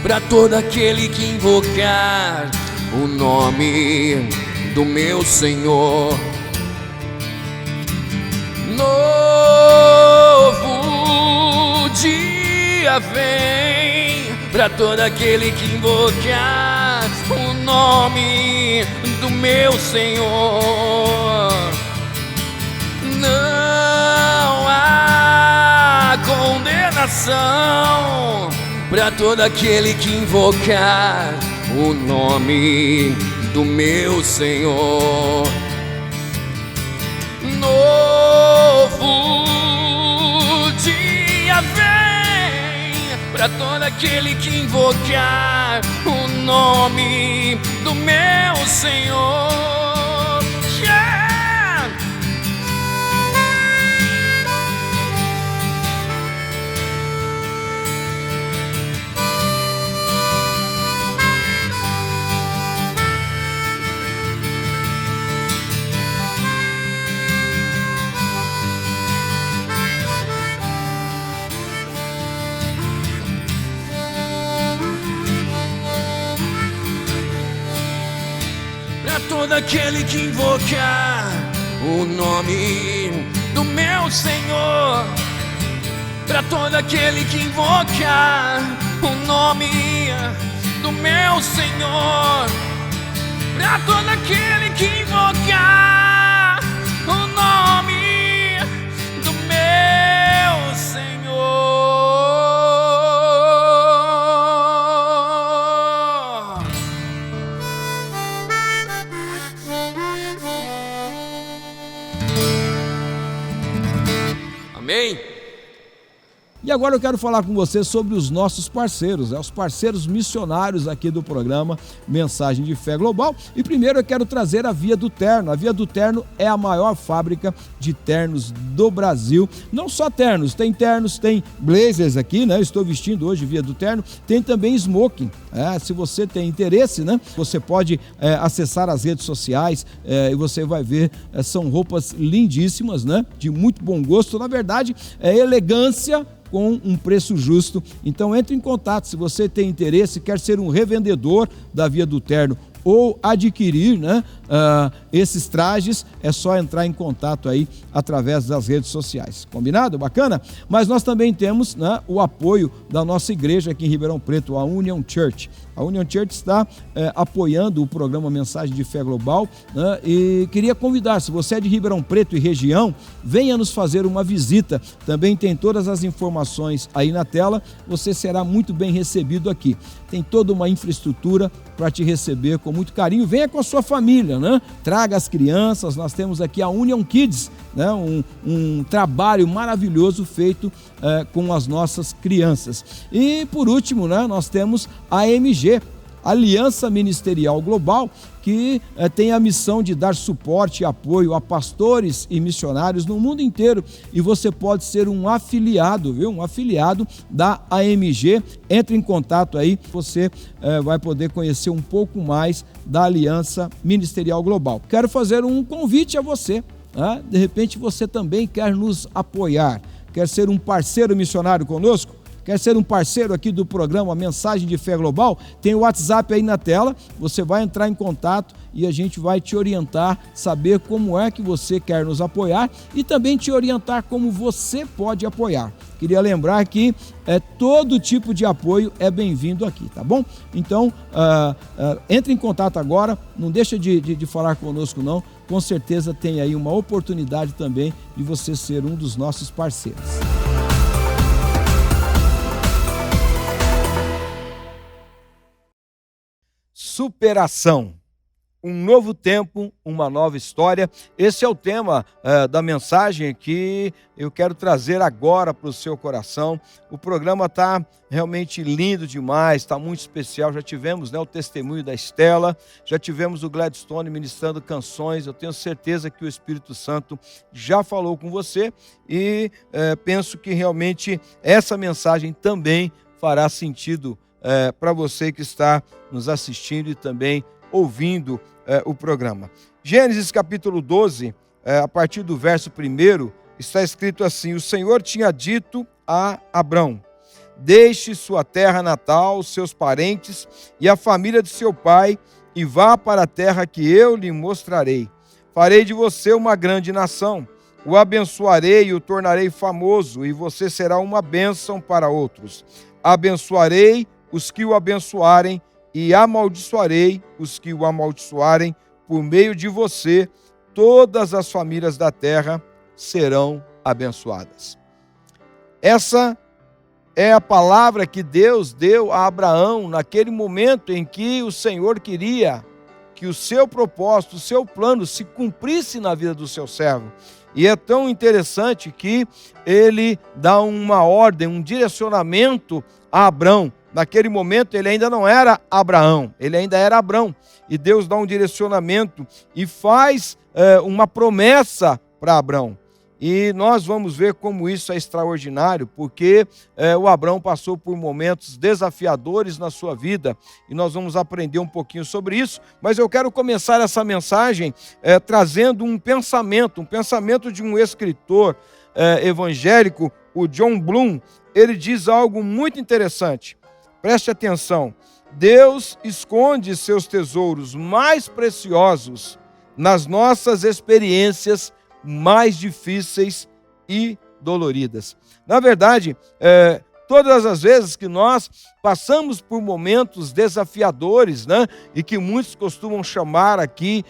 para todo aquele que invocar o nome do meu Senhor. Novo dia vem para todo aquele que invocar o nome do meu Senhor. Não há condenação para todo aquele que invocar o nome do meu Senhor. Novo dia vem para todo aquele que invocar o nome do meu Senhor. Yeah! Todo aquele que invocar o nome do meu Senhor, para todo aquele que invocar o nome do meu Senhor, para todo aquele que invocar o nome do meu Senhor. Amém? E agora eu quero falar com você sobre os nossos parceiros, os parceiros missionários aqui do programa Mensagem de Fé Global. E primeiro eu quero trazer a Via do Terno. A Via do Terno é a maior fábrica de ternos do Brasil. Não só ternos, tem blazers aqui, né? Eu estou vestindo hoje Via do Terno. Tem também smoking. Se você tem interesse, né? Você pode acessar as redes sociais e você vai ver, são roupas lindíssimas, né? De muito bom gosto. Na verdade, é elegância com um preço justo. Então entre em contato se você tem interesse, quer ser um revendedor da Via do Terno ou adquirir, né, esses trajes, é só entrar em contato aí através das redes sociais. Combinado? Bacana? Mas nós também temos, né, o apoio da nossa igreja aqui em Ribeirão Preto, a Union Church. A Union Church está apoiando o programa Mensagem de Fé Global, né, e queria convidar, se você é de Ribeirão Preto e região, venha nos fazer uma visita. Também tem todas as informações aí na tela, você será muito bem recebido aqui. Tem toda uma infraestrutura para te receber com muito carinho. Venha com a sua família, né? Traga as crianças. Nós temos aqui a Union Kids, né? Um trabalho maravilhoso feito com as nossas crianças. E por último, né, nós temos a AMG, Aliança Ministerial Global, que tem a missão de dar suporte e apoio a pastores e missionários no mundo inteiro. E você pode ser um afiliado, viu? Um afiliado da AMG. Entre em contato aí, você vai poder conhecer um pouco mais da Aliança Ministerial Global. Quero fazer um convite a você, né? De repente você também quer nos apoiar, quer ser um parceiro missionário conosco? Quer ser um parceiro aqui do programa Mensagem de Fé Global? Tem o WhatsApp aí na tela, você vai entrar em contato e a gente vai te orientar, saber como é que você quer nos apoiar e também te orientar como você pode apoiar. Queria lembrar que todo tipo de apoio é bem-vindo aqui, tá bom? Então, entre em contato agora, não deixa de falar conosco não, com certeza tem aí uma oportunidade também de você ser um dos nossos parceiros. Superação. um novo tempo, uma nova história. Esse é o tema da mensagem que eu quero trazer agora para o seu coração. O programa está realmente lindo demais, está muito especial. Já tivemos, né, o testemunho da Estela, já tivemos o Gladstone ministrando canções. Eu tenho certeza que o Espírito Santo já falou com você e penso que realmente essa mensagem também fará sentido para você que está nos assistindo e também ouvindo o programa. Gênesis capítulo 12, a partir do verso 1, está escrito assim: o Senhor tinha dito a Abrão: deixe sua terra natal, seus parentes e a família de seu pai, e vá para a terra que eu lhe mostrarei. Farei de você uma grande nação, o abençoarei e o tornarei famoso, e você será uma bênção para outros. Abençoarei os que o abençoarem, e amaldiçoarei os que o amaldiçoarem. Por meio de você, todas as famílias da terra serão abençoadas. Essa é a palavra que Deus deu a Abraão naquele momento em que o Senhor queria que o seu propósito, o seu plano se cumprisse na vida do seu servo. E é tão interessante que ele dá uma ordem, um direcionamento a Abrão. Naquele momento ele ainda não era Abraão, ele ainda era Abrão. E Deus dá um direcionamento e faz uma promessa para Abrão. E nós vamos ver como isso é extraordinário, porque o Abrão passou por momentos desafiadores na sua vida, e nós vamos aprender um pouquinho sobre isso. Mas eu quero começar essa mensagem trazendo um pensamento de um escritor evangélico, o John Bloom. Ele diz algo muito interessante. Preste atenção: Deus esconde seus tesouros mais preciosos nas nossas experiências mais difíceis e doloridas. Na verdade, todas as vezes que nós passamos por momentos desafiadores, né, e que muitos costumam chamar aqui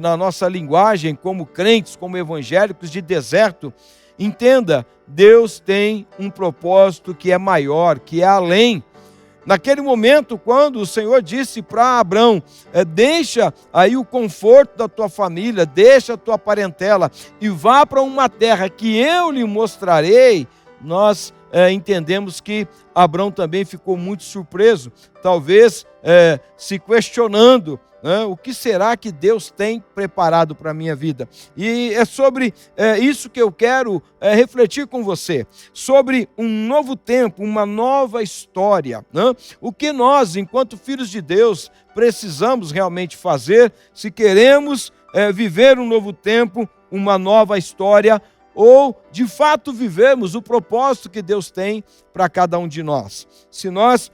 na nossa linguagem, como crentes, como evangélicos, de deserto, entenda, Deus tem um propósito que é maior, que é além. Naquele momento, quando o Senhor disse para Abrão: deixa aí o conforto da tua família, deixa a tua parentela e vá para uma terra que eu lhe mostrarei, nós entendemos que Abrão também ficou muito surpreso, talvez se questionando, né, o que será que Deus tem preparado para a minha vida? E é sobre isso que eu quero refletir com você, sobre um novo tempo, uma nova história, né? O que nós, enquanto filhos de Deus, precisamos realmente fazer se queremos viver um novo tempo, uma nova história, ou de fato vivemos o propósito que Deus tem para cada um de nós. Se nós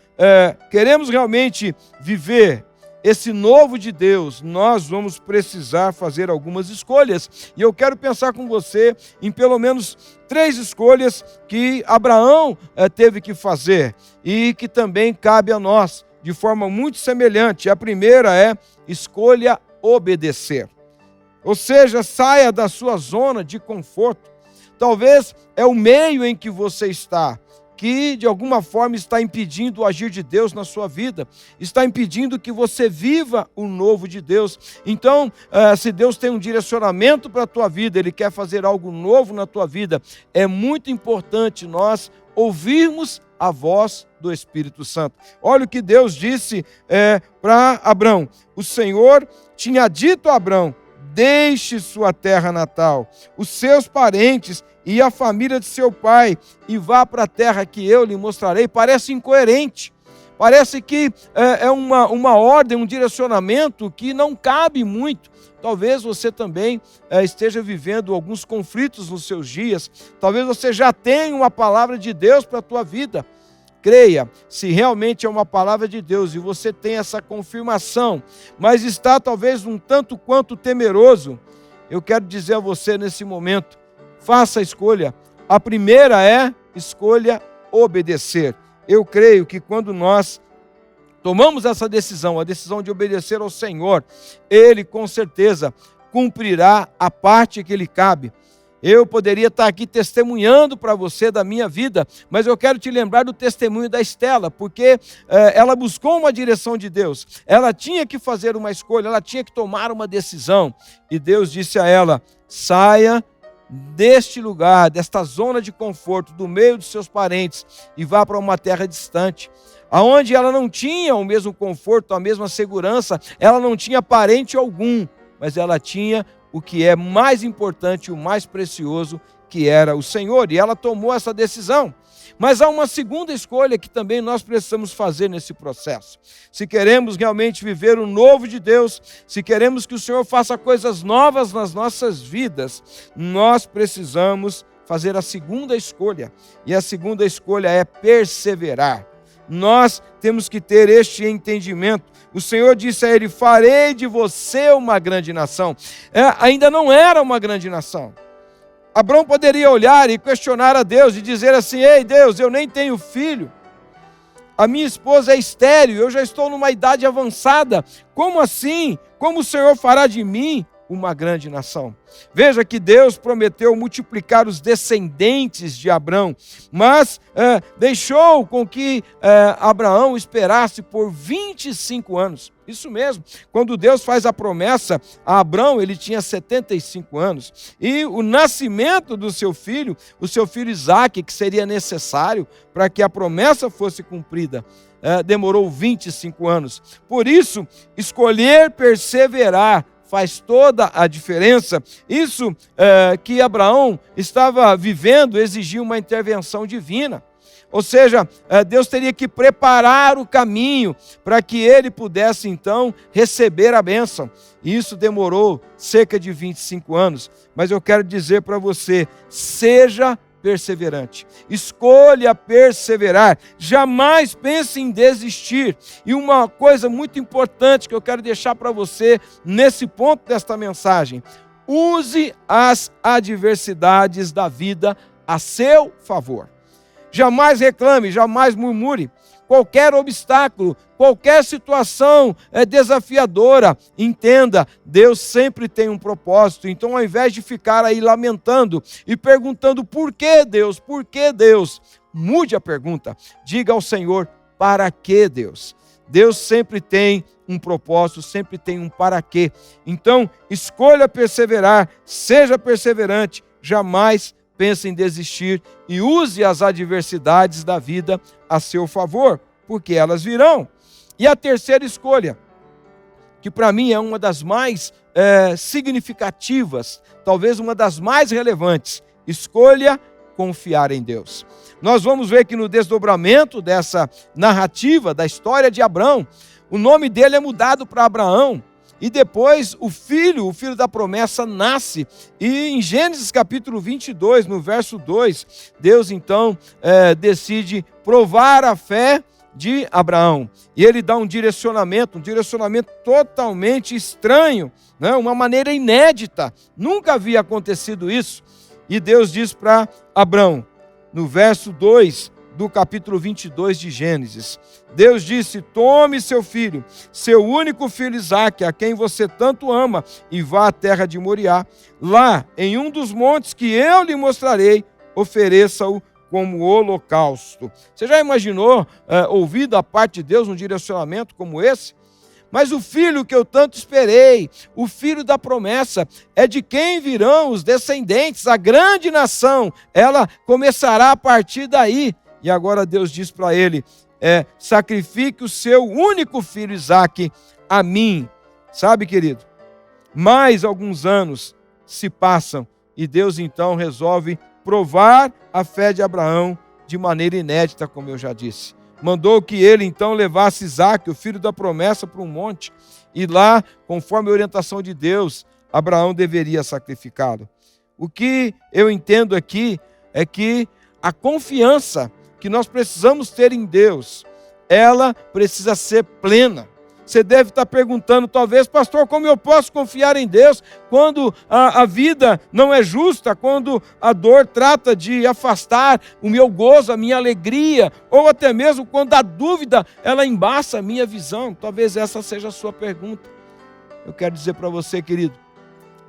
queremos realmente viver esse novo de Deus, nós vamos precisar fazer algumas escolhas. E eu quero pensar com você em pelo menos 3 escolhas que Abraão teve que fazer e que também cabe a nós de forma muito semelhante. A primeira é: escolha obedecer. Ou seja, saia da sua zona de conforto. Talvez é o meio em que você está, que de alguma forma está impedindo o agir de Deus na sua vida, está impedindo que você viva o novo de Deus. Então, se Deus tem um direcionamento para a tua vida, Ele quer fazer algo novo na tua vida, é muito importante nós ouvirmos a voz do Espírito Santo. Olha o que Deus disse para Abrão: o Senhor tinha dito a Abrão: deixe sua terra natal, os seus parentes e a família de seu pai, e vá para a terra que eu lhe mostrarei. Parece incoerente, parece que é uma ordem, um direcionamento que não cabe muito. Talvez você também esteja vivendo alguns conflitos nos seus dias, talvez você já tenha uma palavra de Deus para a tua vida. Creia, se realmente é uma palavra de Deus e você tem essa confirmação, mas está talvez um tanto quanto temeroso, eu quero dizer a você nesse momento: faça a escolha. A primeira é: escolha obedecer. Eu creio que quando nós tomamos essa decisão, a decisão de obedecer ao Senhor, Ele com certeza cumprirá a parte que lhe cabe. Eu poderia estar aqui testemunhando para você da minha vida, mas eu quero te lembrar do testemunho da Estela, porque ela buscou uma direção de Deus. Ela tinha que fazer uma escolha, ela tinha que tomar uma decisão. E Deus disse a ela: saia deste lugar, desta zona de conforto, do meio dos seus parentes, e vá para uma terra distante, aonde ela não tinha o mesmo conforto, a mesma segurança, ela não tinha parente algum, mas ela tinha o que é mais importante, o mais precioso, que era o Senhor, e ela tomou essa decisão. Mas há uma segunda escolha que também nós precisamos fazer nesse processo. Se queremos realmente viver o novo de Deus, se queremos que o Senhor faça coisas novas nas nossas vidas, nós precisamos fazer a segunda escolha. E a segunda escolha é perseverar. Nós temos que ter este entendimento. O Senhor disse a ele: farei de você uma grande nação. Ainda não era uma grande nação. Abraão poderia olhar e questionar a Deus e dizer assim: ei Deus, eu nem tenho filho, a minha esposa é estéril, eu já estou numa idade avançada, como assim? Como o Senhor fará de mim uma grande nação? Veja que Deus prometeu multiplicar os descendentes de Abraão, mas deixou com que Abraão esperasse por 25 anos. Isso mesmo, quando Deus faz a promessa a Abraão, ele tinha 75 anos, e o nascimento do seu filho, o seu filho Isaque, que seria necessário para que a promessa fosse cumprida, demorou 25 anos. Por isso, escolher perseverar faz toda a diferença. Isso que Abraão estava vivendo exigia uma intervenção divina. Ou seja, Deus teria que preparar o caminho para que ele pudesse então receber a bênção. E isso demorou cerca de 25 anos. Mas eu quero dizer para você: seja perseverante, escolha perseverar, jamais pense em desistir. E uma coisa muito importante que eu quero deixar para você nesse ponto desta mensagem: use as adversidades da vida a seu favor. Jamais reclame, jamais murmure. Qualquer obstáculo, qualquer situação desafiadora, entenda, Deus sempre tem um propósito. Então, ao invés de ficar aí lamentando e perguntando por que Deus, mude a pergunta. Diga ao Senhor: para que Deus? Deus sempre tem um propósito, sempre tem um para quê. Então, escolha perseverar, seja perseverante, jamais pense em desistir e use as adversidades da vida a seu favor, porque elas virão. E a terceira escolha, que para mim é uma das mais significativas, talvez uma das mais relevantes: escolha confiar em Deus. Nós vamos ver que no desdobramento dessa narrativa da história de Abraão, o nome dele é mudado para Abraão. E depois o filho da promessa nasce. E em Gênesis capítulo 22, no verso 2, Deus então decide provar a fé de Abraão. E ele dá um direcionamento totalmente estranho, né? Uma maneira inédita. Nunca havia acontecido isso. E Deus diz para Abraão, no verso 2 do capítulo 22 de Gênesis, Deus disse: tome seu filho, seu único filho Isaque, a quem você tanto ama, e vá à terra de Moriá. Lá, em um dos montes que eu lhe mostrarei, ofereça-o como holocausto. Você já imaginou ouvir da parte de Deus um direcionamento como esse? Mas o filho que eu tanto esperei, o filho da promessa, é de quem virão os descendentes, a grande nação, ela começará a partir daí. E agora Deus diz para ele: sacrifique o seu único filho Isaque a mim. Sabe, querido, mais alguns anos se passam e Deus então resolve provar a fé de Abraão de maneira inédita, como eu já disse. Mandou que ele então levasse Isaque, o filho da promessa, para um monte, e lá, conforme a orientação de Deus, Abraão deveria sacrificá-lo. O que eu entendo aqui é que a confiança que nós precisamos ter em Deus, ela precisa ser plena. Você deve estar perguntando, talvez: pastor, como eu posso confiar em Deus quando a vida não é justa, quando a dor trata de afastar o meu gozo, a minha alegria, ou até mesmo quando a dúvida ela embaça a minha visão? Talvez essa seja a sua pergunta. Eu quero dizer para você, querido,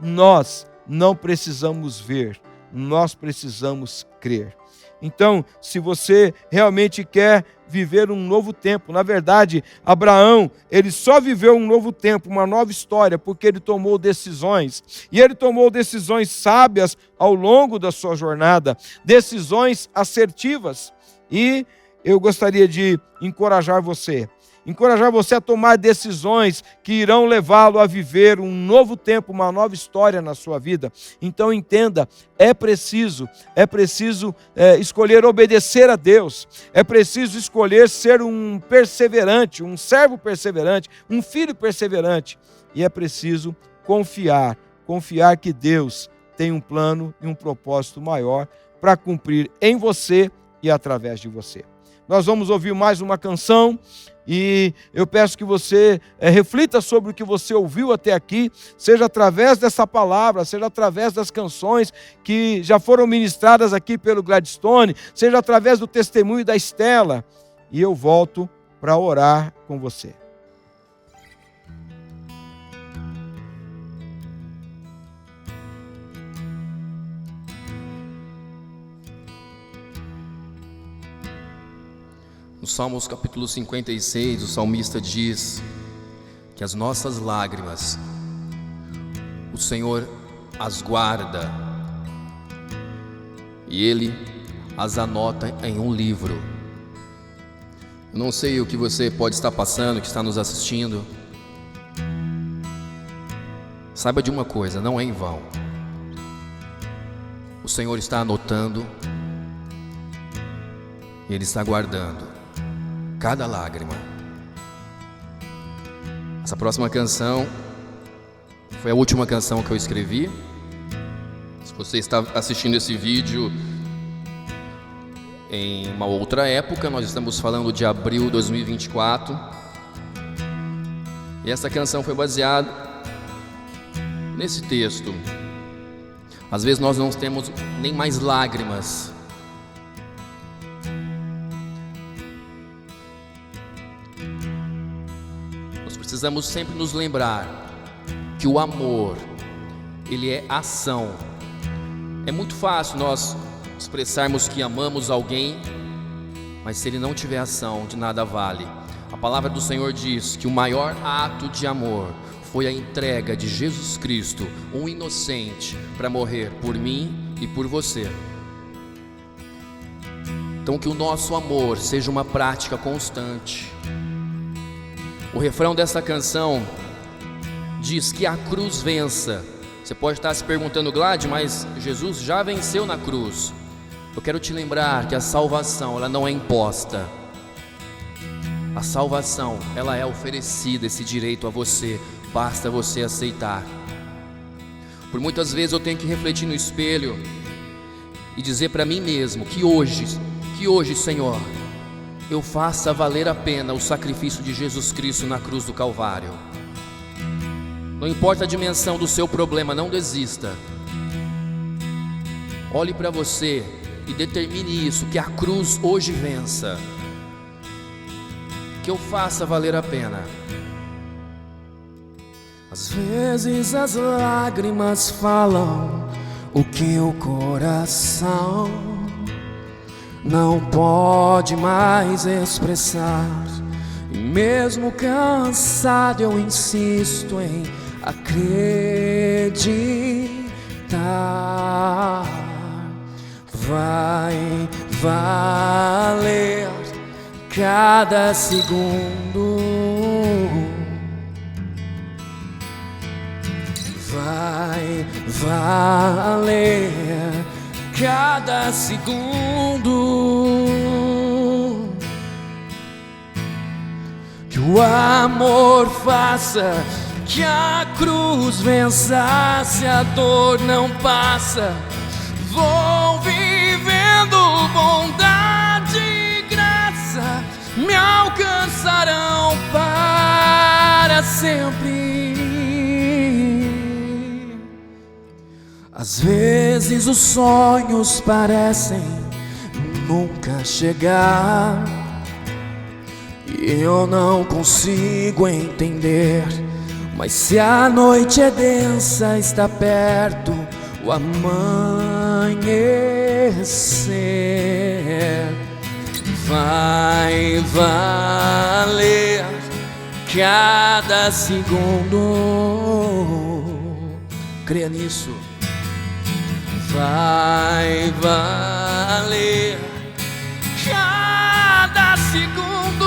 nós não precisamos ver, nós precisamos crer. Então, se você realmente quer viver um novo tempo, na verdade, Abraão, ele só viveu um novo tempo, uma nova história, porque ele tomou decisões, e ele tomou decisões sábias ao longo da sua jornada, decisões assertivas, e eu gostaria de encorajar você a tomar decisões que irão levá-lo a viver um novo tempo, uma nova história na sua vida. Então entenda, é preciso escolher obedecer a Deus, é preciso escolher ser um perseverante, um servo perseverante, um filho perseverante, e é preciso confiar que Deus tem um plano e um propósito maior para cumprir em você e através de você. Nós vamos ouvir mais uma canção, e eu peço que você reflita sobre o que você ouviu até aqui, seja através dessa palavra, seja através das canções que já foram ministradas aqui pelo Gladstone, seja através do testemunho da Estela, e eu volto para orar com você. No Salmos capítulo 56, o salmista diz que as nossas lágrimas, o Senhor as guarda e Ele as anota em um livro. Eu não sei o que você pode estar passando, que está nos assistindo. Saiba de uma coisa, não é em vão. O Senhor está anotando e Ele está guardando cada lágrima. Essa próxima canção foi a última canção que eu escrevi. Se você está assistindo esse vídeo em uma outra época, nós estamos falando de abril de 2024. E essa canção foi baseada nesse texto. Às vezes nós não temos nem mais lágrimas. Precisamos sempre nos lembrar que o amor, ele é ação. É muito fácil nós expressarmos que amamos alguém, mas se ele não tiver ação, de nada vale. A palavra do Senhor diz que o maior ato de amor foi a entrega de Jesus Cristo, um inocente, para morrer por mim e por você. Então que o nosso amor seja uma prática constante. O refrão dessa canção diz que a cruz vença. Você pode estar se perguntando, Glad, mas Jesus já venceu na cruz. Eu quero te lembrar que a salvação, ela não é imposta. A salvação, ela é oferecida, esse direito a você. Basta você aceitar. Por muitas vezes eu tenho que refletir no espelho e dizer para mim mesmo que hoje, Senhor, eu faça valer a pena o sacrifício de Jesus Cristo na cruz do Calvário. Não importa a dimensão do seu problema, não desista. Olhe para você e determine isso, que a cruz hoje vença, que eu faça valer a pena. Às vezes as lágrimas falam o que o coração não pode mais expressar, e mesmo cansado eu insisto em acreditar. Vai valer cada segundo, vai valer cada segundo, que o amor faça que a cruz vença. Se a dor não passa, vou vivendo bondade e graça, me alcançarão para sempre. Às vezes os sonhos parecem nunca chegar, e eu não consigo entender, mas se a noite é densa, está perto o amanhecer vai valer cada segundo. Creia nisso. Vai valer cada segundo.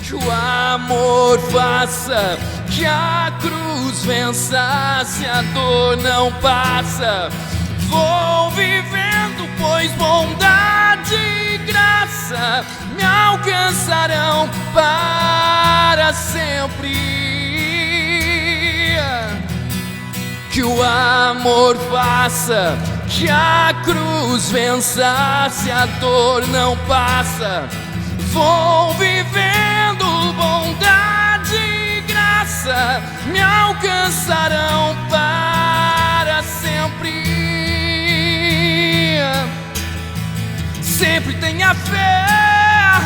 Que o amor faça que a cruz vença, se a dor não passa. Vou vivendo, pois bondade e graça me alcançarão para sempre. Que o amor faça que a cruz vença, se a dor não passa. Vou vivendo, bondade e graça me alcançarão para sempre. Sempre tenha fé,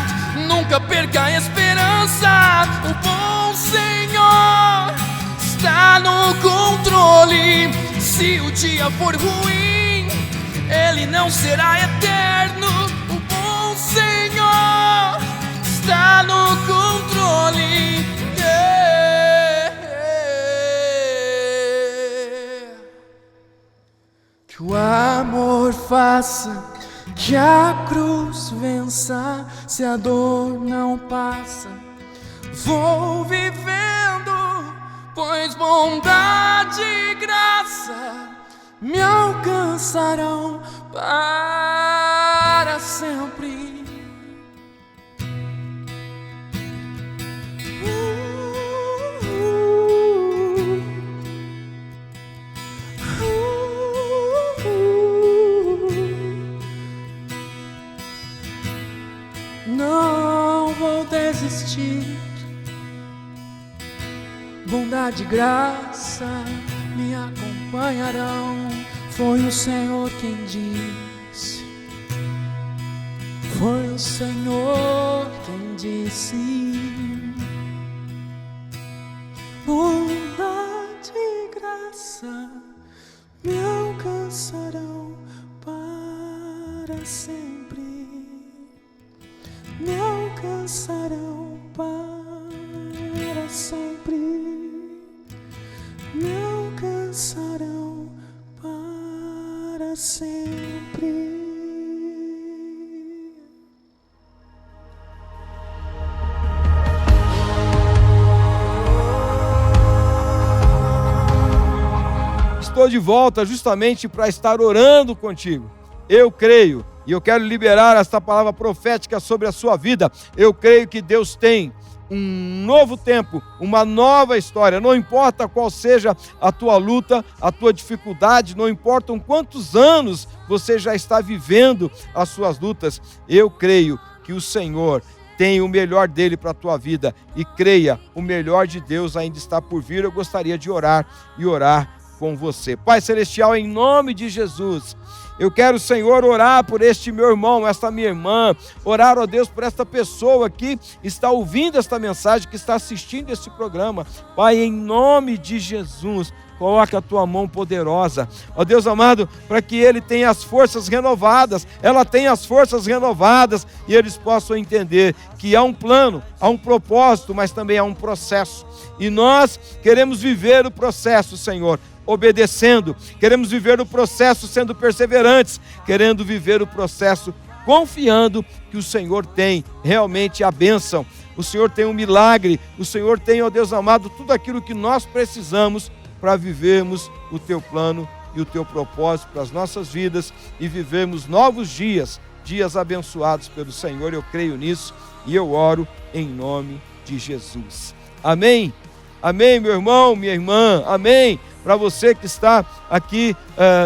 nunca perca a esperança. O bom Senhor está no controle. Se o dia for ruim, Ele não será eterno. O bom Senhor está no controle. Que o amor faça que a cruz vença, se a dor não passa. Vou vivendo, pois bondade e graça me alcançarão para sempre. Não vou desistir. Bondade e graça me acompanharão. Foi o Senhor quem disse. Foi o Senhor quem disse. Bondade e graça me alcançarão para sempre. Me alcançarão para sempre. Me alcançarão para sempre. Estou de volta justamente para estar orando contigo. Eu creio. E eu quero liberar esta palavra profética sobre a sua vida. Eu creio que Deus tem um novo tempo, uma nova história. Não importa qual seja a tua luta, a tua dificuldade, não importam quantos anos você já está vivendo as suas lutas. Eu creio que o Senhor tem o melhor dele para a tua vida. E creia, o melhor de Deus ainda está por vir. Eu gostaria de orar e orar com você. Pai Celestial, em nome de Jesus, eu quero, Senhor, orar por este meu irmão, esta minha irmã, orar, ó Deus, por esta pessoa que está ouvindo esta mensagem, que está assistindo esse programa. Pai, em nome de Jesus, coloca a tua mão poderosa, ó Deus amado, para que ele tenha as forças renovadas, ela tenha as forças renovadas e eles possam entender que há um plano, há um propósito, mas também há um processo. E nós queremos viver o processo, Senhor, obedecendo, queremos viver o processo sendo perseverantes, querendo viver o processo confiando que o Senhor tem realmente a bênção, o Senhor tem um milagre, o Senhor tem, ó Deus amado, tudo aquilo que nós precisamos para vivermos o teu plano e o teu propósito para as nossas vidas e vivermos novos dias, dias abençoados pelo Senhor. Eu creio nisso e eu oro em nome de Jesus. Amém? Amém, meu irmão, minha irmã, amém. Para você que está aqui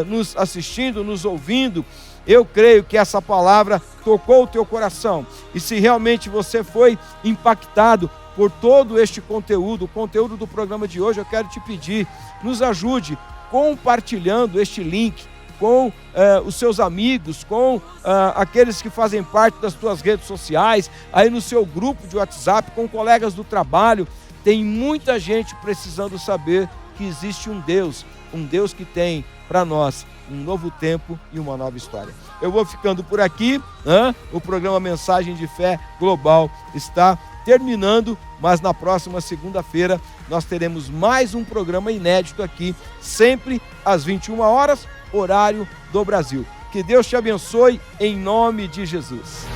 nos assistindo, nos ouvindo, eu creio que essa palavra tocou o teu coração. E se realmente você foi impactado por todo este conteúdo, o conteúdo do programa de hoje, eu quero te pedir, nos ajude compartilhando este link com os seus amigos, com aqueles que fazem parte das tuas redes sociais, aí no seu grupo de WhatsApp, com colegas do trabalho. Tem muita gente precisando saber que existe um Deus que tem para nós um novo tempo e uma nova história. Eu vou ficando por aqui, o programa Mensagem de Fé Global está terminando, mas na próxima segunda-feira nós teremos mais um programa inédito aqui, sempre às 21 horas, horário do Brasil. Que Deus te abençoe em nome de Jesus.